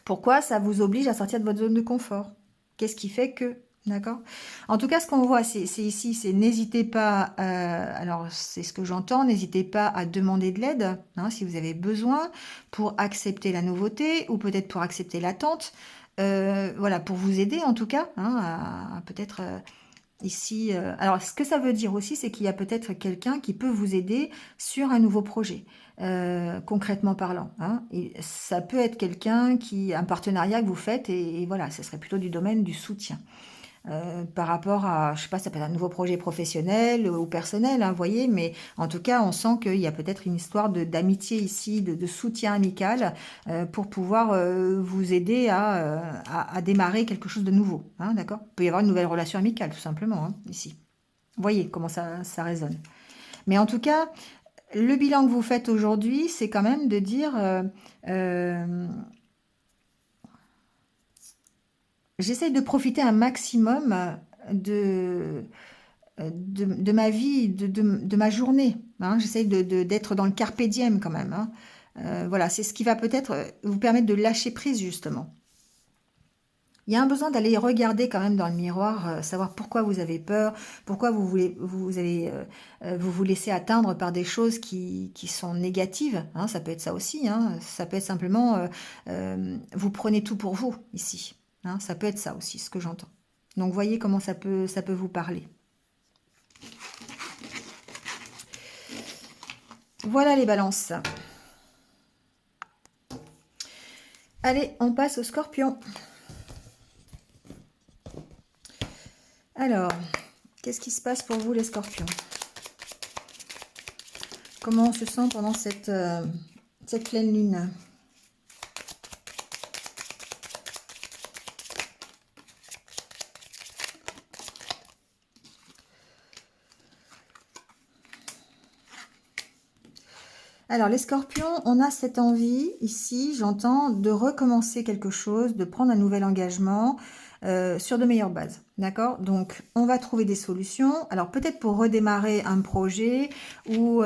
S1: Pourquoi ça vous oblige à sortir de votre zone de confort? Qu'est-ce qui fait que... D'accord? En tout cas, ce qu'on voit, c'est ici, c'est n'hésitez pas, alors c'est ce que j'entends, n'hésitez pas à demander de l'aide, hein, si vous avez besoin, pour accepter la nouveauté, ou peut-être pour accepter l'attente, voilà, pour vous aider en tout cas, hein, à peut-être ici... alors, ce que ça veut dire aussi, c'est qu'il y a peut-être quelqu'un qui peut vous aider sur un nouveau projet. Concrètement parlant. Hein. Et ça peut être quelqu'un un partenariat que vous faites et voilà, ce serait plutôt du domaine du soutien. Par rapport à, je sais pas, ça peut être un nouveau projet professionnel ou personnel, hein, vous voyez, mais en tout cas, on sent qu'il y a peut-être une histoire d'amitié ici, de soutien amical pour pouvoir vous aider à démarrer quelque chose de nouveau. Hein, d'accord? Il peut y avoir une nouvelle relation amicale, tout simplement, hein, ici. Vous voyez comment ça résonne. Mais en tout cas, le bilan que vous faites aujourd'hui, c'est quand même de dire j'essaye de profiter un maximum de ma vie, de ma journée. Hein. J'essaye d'être dans le carpe diem quand même. Hein. Voilà, c'est ce qui va peut-être vous permettre de lâcher prise justement. Il y a un besoin d'aller regarder quand même dans le miroir, savoir pourquoi vous avez peur, pourquoi vous vous laissez atteindre par des choses qui sont négatives, hein, ça peut être ça aussi, hein, ça peut être simplement, vous prenez tout pour vous ici, hein, ça peut être ça aussi, ce que j'entends. Donc voyez comment ça peut vous parler. Voilà les balances. Allez, on passe au scorpion. Alors, qu'est-ce qui se passe pour vous les scorpions? Comment on se sent pendant cette pleine lune? Alors, les scorpions, on a cette envie, ici, j'entends, de recommencer quelque chose, de prendre un nouvel engagement sur de meilleures bases. D'accord? Donc, on va trouver des solutions. Alors, peut-être pour redémarrer un projet ou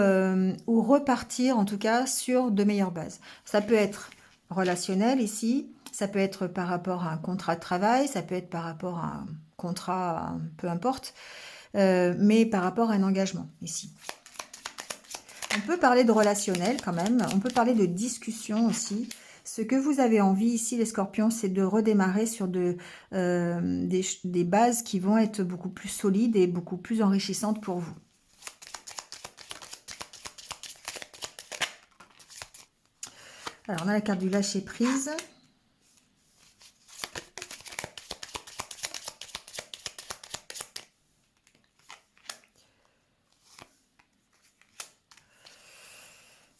S1: repartir, en tout cas, sur de meilleures bases. Ça peut être relationnel, ici. Ça peut être par rapport à un contrat de travail. Ça peut être par rapport à un contrat, peu importe. Mais par rapport à un engagement, ici. On peut parler de relationnel quand même, on peut parler de discussion aussi. Ce que vous avez envie ici, les scorpions, c'est de redémarrer sur des bases qui vont être beaucoup plus solides et beaucoup plus enrichissantes pour vous. Alors, on a la carte du lâcher-prise.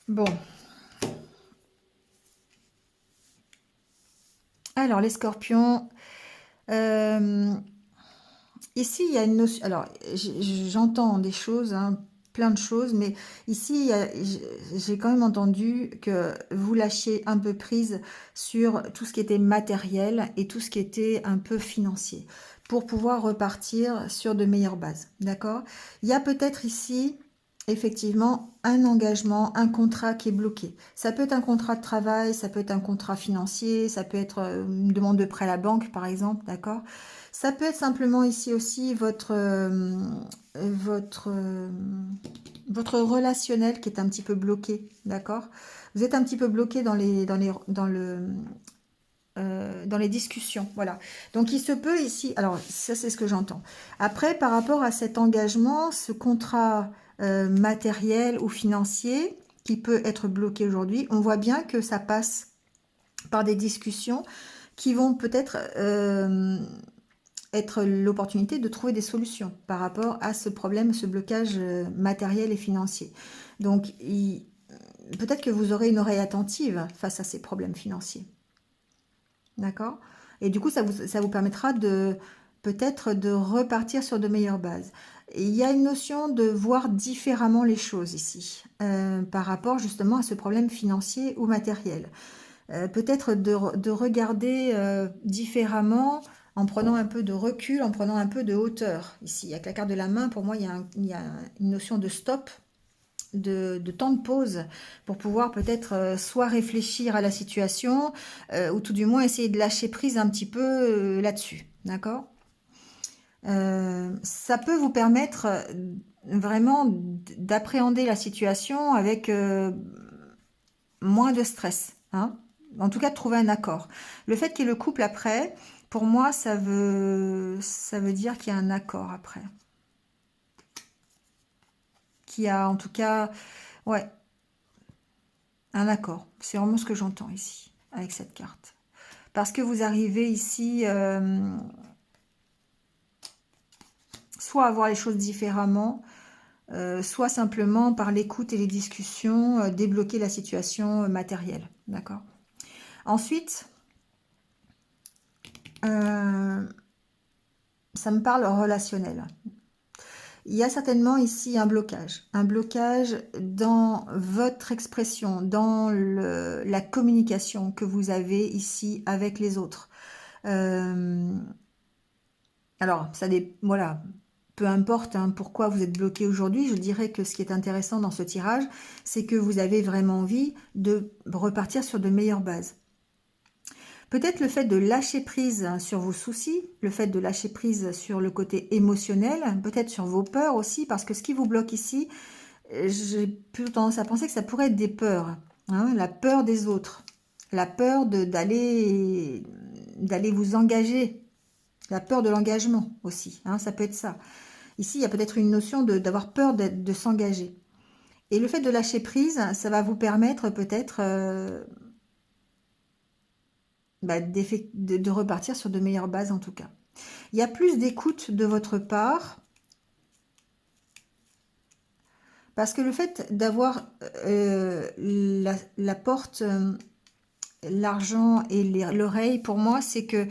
S1: Bon. Alors, les scorpions, ici, il y a une notion... Alors, j'entends des choses, hein, plein de choses, mais ici, j'ai quand même entendu que vous lâchiez un peu prise sur tout ce qui était matériel et tout ce qui était un peu financier pour pouvoir repartir sur de meilleures bases, d'accord? Il y a peut-être ici... effectivement, un engagement, un contrat qui est bloqué. Ça peut être un contrat de travail, ça peut être un contrat financier, ça peut être une demande de prêt à la banque, par exemple, d'accord? Ça peut être simplement ici aussi votre relationnel qui est un petit peu bloqué, d'accord? Vous êtes un petit peu bloqué dans les discussions, voilà. Donc, il se peut ici... Alors, ça, c'est ce que j'entends. Après, par rapport à cet engagement, ce contrat matériel ou financier qui peut être bloqué aujourd'hui, on voit bien que ça passe par des discussions qui vont peut-être être l'opportunité de trouver des solutions par rapport à ce problème, ce blocage matériel et financier. Donc, peut-être que vous aurez une oreille attentive face à ces problèmes financiers. D'accord? Et du coup, ça vous permettra peut-être de repartir sur de meilleures bases. Et il y a une notion de voir différemment les choses ici, par rapport justement à ce problème financier ou matériel. Peut-être de regarder différemment en prenant un peu de recul, en prenant un peu de hauteur. Ici, avec la carte de la main, pour moi, il y a une notion de stop, de temps de pause pour pouvoir peut-être soit réfléchir à la situation ou tout du moins essayer de lâcher prise un petit peu là-dessus. D'accord? Ça peut vous permettre vraiment d'appréhender la situation avec moins de stress. Hein? En tout cas, de trouver un accord. Le fait qu'il y ait le couple après, pour moi, ça veut dire qu'il y a un accord après. Qu'il y a en tout cas, ouais, un accord. C'est vraiment ce que j'entends ici, avec cette carte. Parce que vous arrivez ici, soit à voir les choses différemment, soit simplement par l'écoute et les discussions, débloquer la situation matérielle. D'accord? Ensuite, ça me parle relationnel. Il y a certainement ici un blocage dans votre expression, dans la communication que vous avez ici avec les autres. Alors, voilà, peu importe hein, pourquoi vous êtes bloqué aujourd'hui, je dirais que ce qui est intéressant dans ce tirage, c'est que vous avez vraiment envie de repartir sur de meilleures bases. Peut-être le fait de lâcher prise sur vos soucis, le fait de lâcher prise sur le côté émotionnel, peut-être sur vos peurs aussi, parce que ce qui vous bloque ici, j'ai plutôt tendance à penser que ça pourrait être des peurs, hein, la peur des autres, la peur d'aller vous engager, la peur de l'engagement aussi, hein, ça peut être ça. Ici, il y a peut-être une notion d'avoir peur de s'engager. Et le fait de lâcher prise, ça va vous permettre peut-être de repartir sur de meilleures bases en tout cas. Il y a plus d'écoute de votre part, parce que le fait d'avoir la porte, l'argent et l'oreille, pour moi, c'est que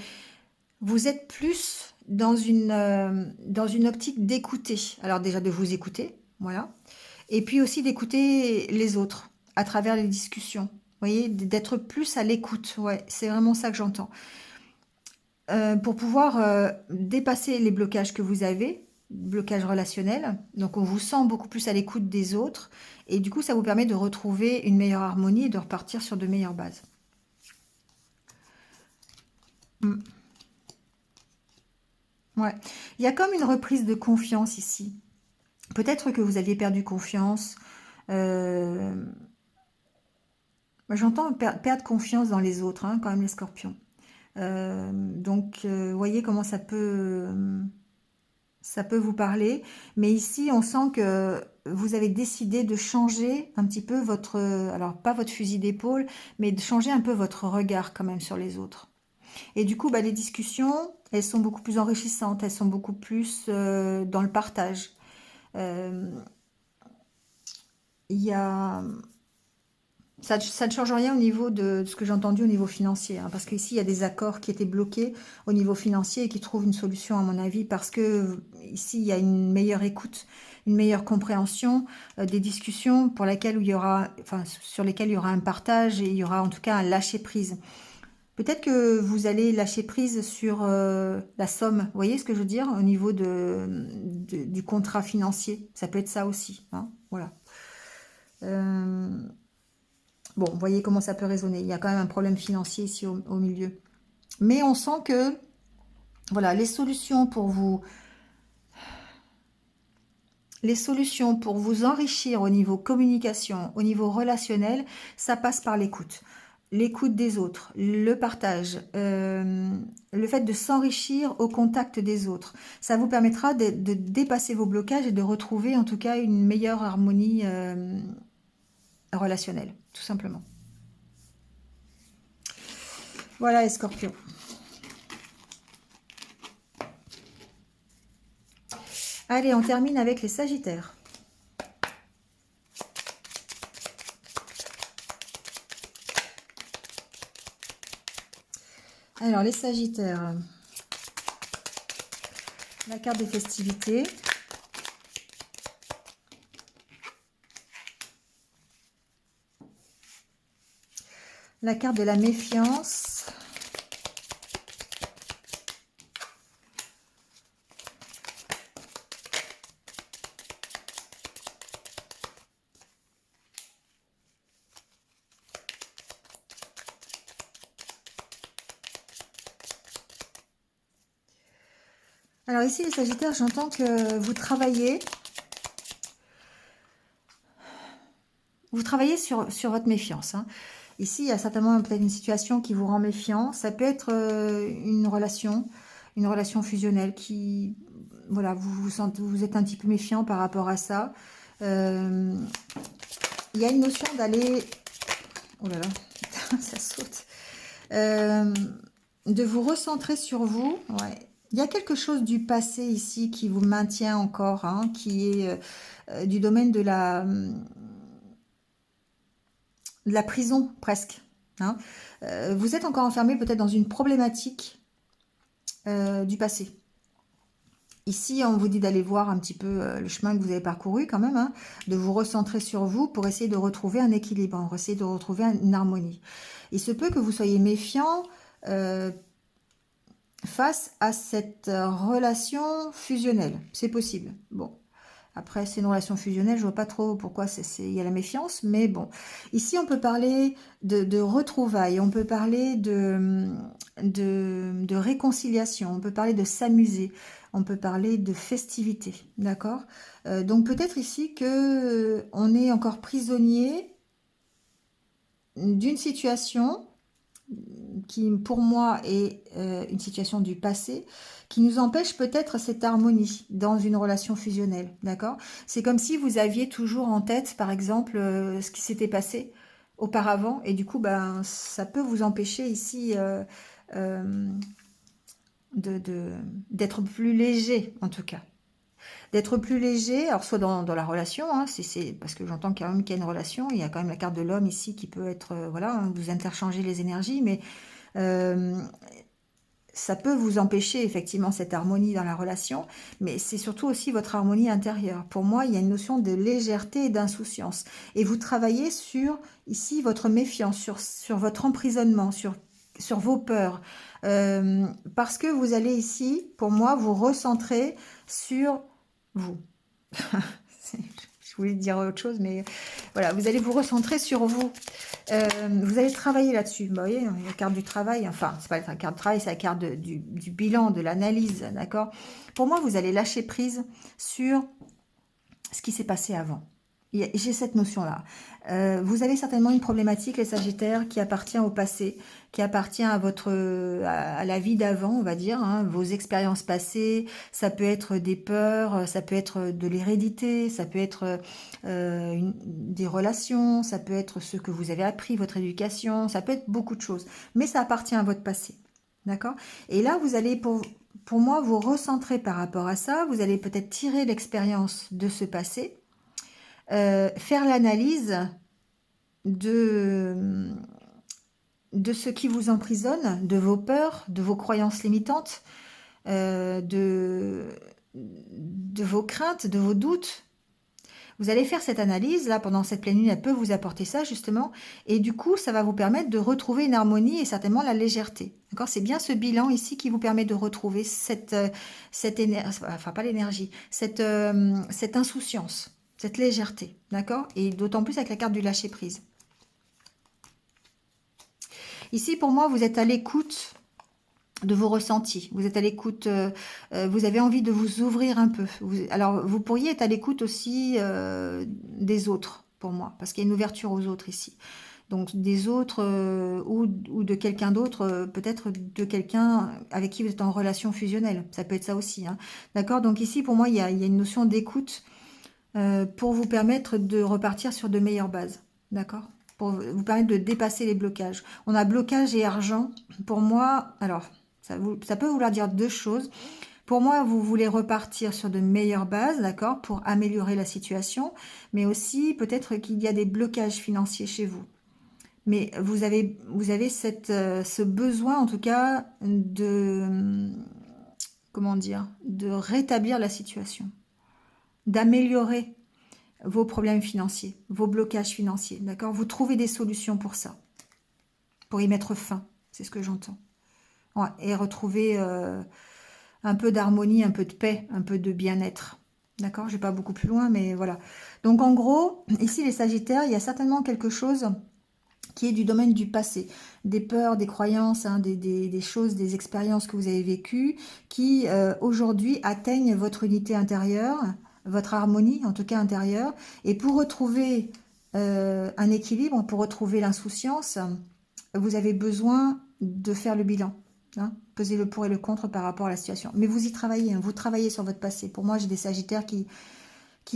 S1: vous êtes plus dans une optique d'écouter. Alors déjà de vous écouter, voilà. Et puis aussi d'écouter les autres à travers les discussions. Vous voyez, d'être plus à l'écoute. Ouais, c'est vraiment ça que j'entends. Pour pouvoir dépasser les blocages que vous avez, blocages relationnels. Donc on vous sent beaucoup plus à l'écoute des autres. Et du coup, ça vous permet de retrouver une meilleure harmonie et de repartir sur de meilleures bases. Mm. Ouais. Il y a comme une reprise de confiance ici. Peut-être que vous aviez perdu confiance. J'entends perdre confiance dans les autres, hein, quand même les scorpions. Donc, voyez comment ça peut vous parler. Mais ici, on sent que vous avez décidé de changer un petit peu votre... alors, pas votre fusil d'épaule, mais de changer un peu votre regard quand même sur les autres. Et du coup, les discussions, elles sont beaucoup plus enrichissantes, elles sont beaucoup plus dans le partage. Euh, Il y a... Ça ne change rien au niveau de ce que j'ai entendu au niveau financier, hein, parce qu'ici, il y a des accords qui étaient bloqués au niveau financier et qui trouvent une solution, à mon avis, parce que ici, il y a une meilleure écoute, une meilleure compréhension des discussions pour lesquelles il y aura, enfin, sur lesquelles il y aura un partage et il y aura en tout cas un lâcher-prise. Peut-être que vous allez lâcher prise sur la somme, vous voyez ce que je veux dire, au niveau du contrat financier. Ça peut être ça aussi, hein, voilà. Bon, vous voyez comment ça peut résonner. Il y a quand même un problème financier ici au milieu. Mais on sent que, voilà, les solutions pour vous enrichir au niveau communication, au niveau relationnel, ça passe par l'écoute. L'écoute des autres, le partage, le fait de s'enrichir au contact des autres. Ça vous permettra de dépasser vos blocages et de retrouver en tout cas une meilleure harmonie relationnelle, tout simplement. Voilà les scorpions. Allez, on termine avec les sagittaires. Alors, les sagittaires. La carte des festivités. La carte de la méfiance. Alors ici, les sagittaires, j'entends que vous travaillez sur votre méfiance, hein. Ici, il y a certainement peut-être une situation qui vous rend méfiant. Ça peut être une relation fusionnelle qui, voilà, vous êtes un petit peu méfiant par rapport à ça. Il y a une notion d'aller... Oh là là, ça saute. De vous recentrer sur vous. Ouais. Il y a quelque chose du passé ici qui vous maintient encore, hein, qui est du domaine de la prison presque, hein. Vous êtes encore enfermé peut-être dans une problématique du passé. Ici, on vous dit d'aller voir un petit peu le chemin que vous avez parcouru quand même, hein, de vous recentrer sur vous pour essayer de retrouver un équilibre, hein, pour essayer de retrouver une harmonie. Il se peut que vous soyez méfiant face à cette relation fusionnelle. C'est possible. Bon. Après, c'est une relation fusionnelle, je vois pas trop pourquoi il y a la méfiance, mais bon. Ici, on peut parler de retrouvailles, on peut parler de réconciliation, on peut parler de s'amuser, on peut parler de festivité, d'accord? Donc peut-être ici que on est encore prisonnier d'une situation qui pour moi est une situation du passé, qui nous empêche peut-être cette harmonie dans une relation fusionnelle, d'accord? C'est comme si vous aviez toujours en tête, par exemple, ce qui s'était passé auparavant, et du coup, ben, ça peut vous empêcher ici euh, d'être plus léger, en tout cas. D'être plus léger, alors soit dans la relation, hein, parce que j'entends quand même qu'il y a une relation, il y a quand même la carte de l'homme ici qui peut être, voilà, hein, vous interchangez les énergies, mais euh, ça peut vous empêcher effectivement cette harmonie dans la relation, mais c'est surtout aussi votre harmonie intérieure. Pour moi, il y a une notion de légèreté et d'insouciance. Et vous travaillez sur, ici, votre méfiance, sur votre emprisonnement, sur vos peurs. Parce que vous allez ici, pour moi, vous recentrer sur vous. Je voulais dire autre chose, mais voilà, vous allez vous recentrer sur vous. Vous allez travailler là-dessus. Vous voyez, la carte du travail, enfin, c'est pas la carte du travail, c'est la carte du bilan, de l'analyse, d'accord? Pour moi, vous allez lâcher prise sur ce qui s'est passé avant. J'ai cette notion-là. Vous avez certainement une problématique, les Sagittaires, qui appartient au passé, qui appartient à la vie d'avant, on va dire, hein, vos expériences passées. Ça peut être des peurs, ça peut être de l'hérédité, ça peut être des relations, ça peut être ce que vous avez appris, votre éducation, ça peut être beaucoup de choses. Mais ça appartient à votre passé. D'accord? Et là, vous allez, pour moi, vous recentrer par rapport à ça. Vous allez peut-être tirer l'expérience de ce passé, faire l'analyse de, de ce qui vous emprisonne, de vos peurs, de vos croyances limitantes, de vos craintes, de vos doutes. Vous allez faire cette analyse, là, pendant cette pleine lune, elle peut vous apporter ça, justement, et du coup, ça va vous permettre de retrouver une harmonie et certainement la légèreté. D'accord? C'est bien ce bilan ici qui vous permet de retrouver cette énergie, enfin, pas l'énergie, cette insouciance, cette légèreté, d'accord? Et d'autant plus avec la carte du lâcher-prise. Ici, pour moi, vous êtes à l'écoute de vos ressentis, vous êtes à l'écoute, vous avez envie de vous ouvrir un peu. Alors, vous pourriez être à l'écoute aussi des autres, pour moi, parce qu'il y a une ouverture aux autres ici. Donc, des autres ou de quelqu'un d'autre, peut-être de quelqu'un avec qui vous êtes en relation fusionnelle. Ça peut être ça aussi, hein. D'accord? Donc ici, pour moi, il y a une notion d'écoute pour vous permettre de repartir sur de meilleures bases. D'accord? Pour vous permettre de dépasser les blocages. On a blocage et argent. Pour moi, alors, ça peut vouloir dire deux choses. Pour moi, vous voulez repartir sur de meilleures bases, d'accord, pour améliorer la situation, mais aussi peut-être qu'il y a des blocages financiers chez vous. Mais vous avez ce besoin, en tout cas, comment dire, de rétablir la situation, d'améliorer vos problèmes financiers, vos blocages financiers, d'accord? Vous trouvez des solutions pour ça, pour y mettre fin, c'est ce que j'entends. Ouais, et retrouver un peu d'harmonie, un peu de paix, un peu de bien-être. D'accord? Je ne vais pas beaucoup plus loin, mais voilà. Donc en gros, ici les Sagittaires, il y a certainement quelque chose qui est du domaine du passé, des peurs, des croyances, hein, des choses, des expériences que vous avez vécues, qui aujourd'hui atteignent votre unité intérieure, votre harmonie en tout cas intérieure, et pour retrouver un équilibre, pour retrouver l'insouciance, vous avez besoin de faire le bilan, hein, peser le pour et le contre par rapport à la situation. Mais vous y travaillez, hein, vous travaillez sur votre passé. Pour moi, j'ai des Sagittaires qui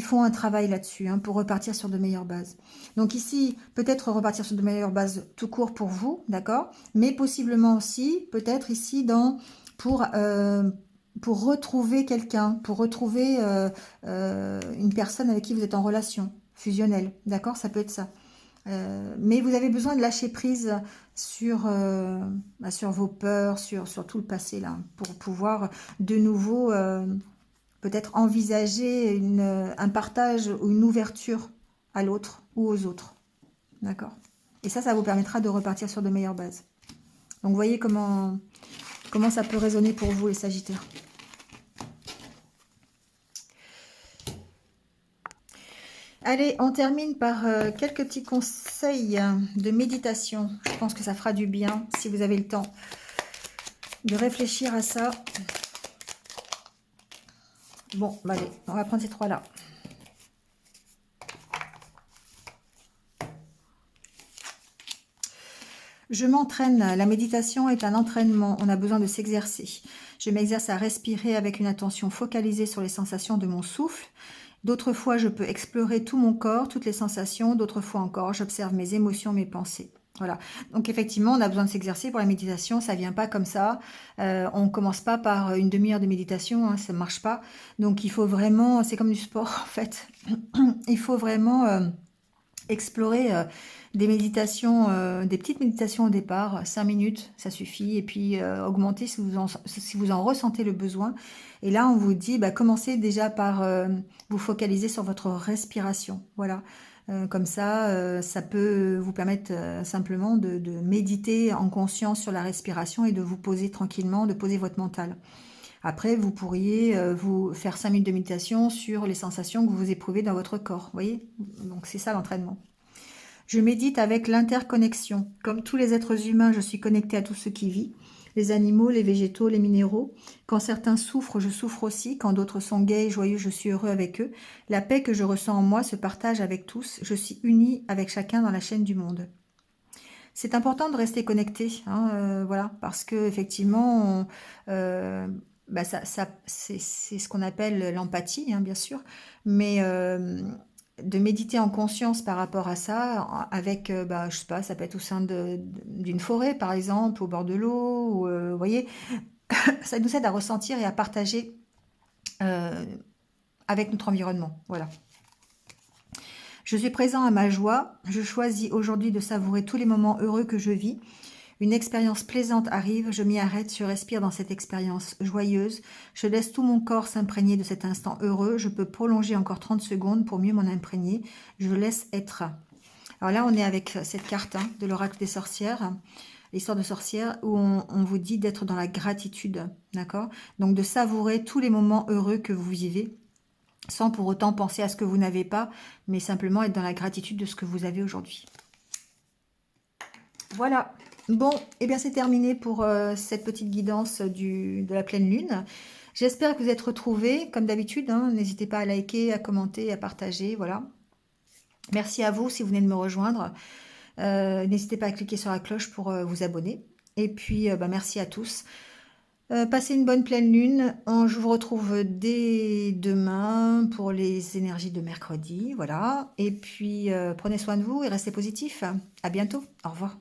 S1: font un travail là-dessus, hein, pour repartir sur de meilleures bases. Donc ici, peut-être repartir sur de meilleures bases tout court pour vous, d'accord? Mais possiblement aussi, peut-être ici, pour retrouver quelqu'un, pour retrouver une personne avec qui vous êtes en relation fusionnelle, d'accord? Ça peut être ça. Mais vous avez besoin de lâcher prise sur vos peurs, sur tout le passé, là, pour pouvoir de nouveau peut-être envisager un partage ou une ouverture à l'autre ou aux autres. D'accord? Et ça vous permettra de repartir sur de meilleures bases. Donc, vous voyez comment ça peut résonner pour vous, les Sagittaires. Allez, on termine par quelques petits conseils de méditation. Je pense que ça fera du bien, si vous avez le temps, de réfléchir à ça. Bon, bah allez, on va prendre ces trois-là. Je m'entraîne. La méditation est un entraînement. On a besoin de s'exercer. Je m'exerce à respirer avec une attention focalisée sur les sensations de mon souffle. D'autres fois, je peux explorer tout mon corps, toutes les sensations. D'autres fois encore, j'observe mes émotions, mes pensées. Voilà. Donc effectivement, on a besoin de s'exercer pour la méditation. Ça vient pas comme ça. On commence pas par une demi-heure de méditation. Hein, ça marche pas. Donc il faut vraiment, c'est comme du sport en fait. Il faut vraiment explorer des méditations, des petites méditations au départ, 5 minutes, ça suffit, et puis augmenter si vous en ressentez le besoin. Et là, on vous dit, bah, commencez déjà par vous focaliser sur votre respiration. Voilà. Comme ça peut vous permettre simplement de méditer en conscience sur la respiration et de vous poser tranquillement, de poser votre mental. Après, vous pourriez vous faire 5 minutes de méditation sur les sensations que vous éprouvez dans votre corps. Vous voyez? Donc c'est ça l'entraînement. Je médite avec l'interconnexion. Comme tous les êtres humains, je suis connectée à tout ce qui vit. Les animaux, les végétaux, les minéraux. Quand certains souffrent, je souffre aussi. Quand d'autres sont gais et joyeux, je suis heureux avec eux. La paix que je ressens en moi se partage avec tous. Je suis unie avec chacun dans la chaîne du monde. C'est important de rester connecté, hein, voilà, parce que effectivement, bah c'est ce qu'on appelle l'empathie, hein, bien sûr, mais de méditer en conscience par rapport à ça, avec, bah, je sais pas, ça peut être au sein d'une forêt, par exemple, au bord de l'eau, ou, vous voyez, ça nous aide à ressentir et à partager euh, avec notre environnement, voilà. Je suis présent à ma joie. Je choisis aujourd'hui de savourer tous les moments heureux que je vis. Une expérience plaisante arrive, je m'y arrête, je respire dans cette expérience joyeuse. Je laisse tout mon corps s'imprégner de cet instant heureux. Je peux prolonger encore 30 secondes pour mieux m'en imprégner. Je laisse être. Alors là, on est avec cette carte hein, de l'oracle des sorcières, l'histoire de sorcières, où on vous dit d'être dans la gratitude, d'accord? Donc de savourer tous les moments heureux que vous vivez sans pour autant penser à ce que vous n'avez pas, mais simplement être dans la gratitude de ce que vous avez aujourd'hui. Voilà. Bon, et eh bien c'est terminé pour cette petite guidance de la pleine lune. J'espère que vous êtes retrouvés, comme d'habitude. Hein, n'hésitez pas à liker, à commenter, à partager. Voilà. Merci à vous si vous venez de me rejoindre. N'hésitez pas à cliquer sur la cloche pour vous abonner. Et puis, bah, merci à tous. Passez une bonne pleine lune. Je vous retrouve dès demain pour les énergies de mercredi. Voilà. Et puis, prenez soin de vous et restez positifs. À bientôt. Au revoir.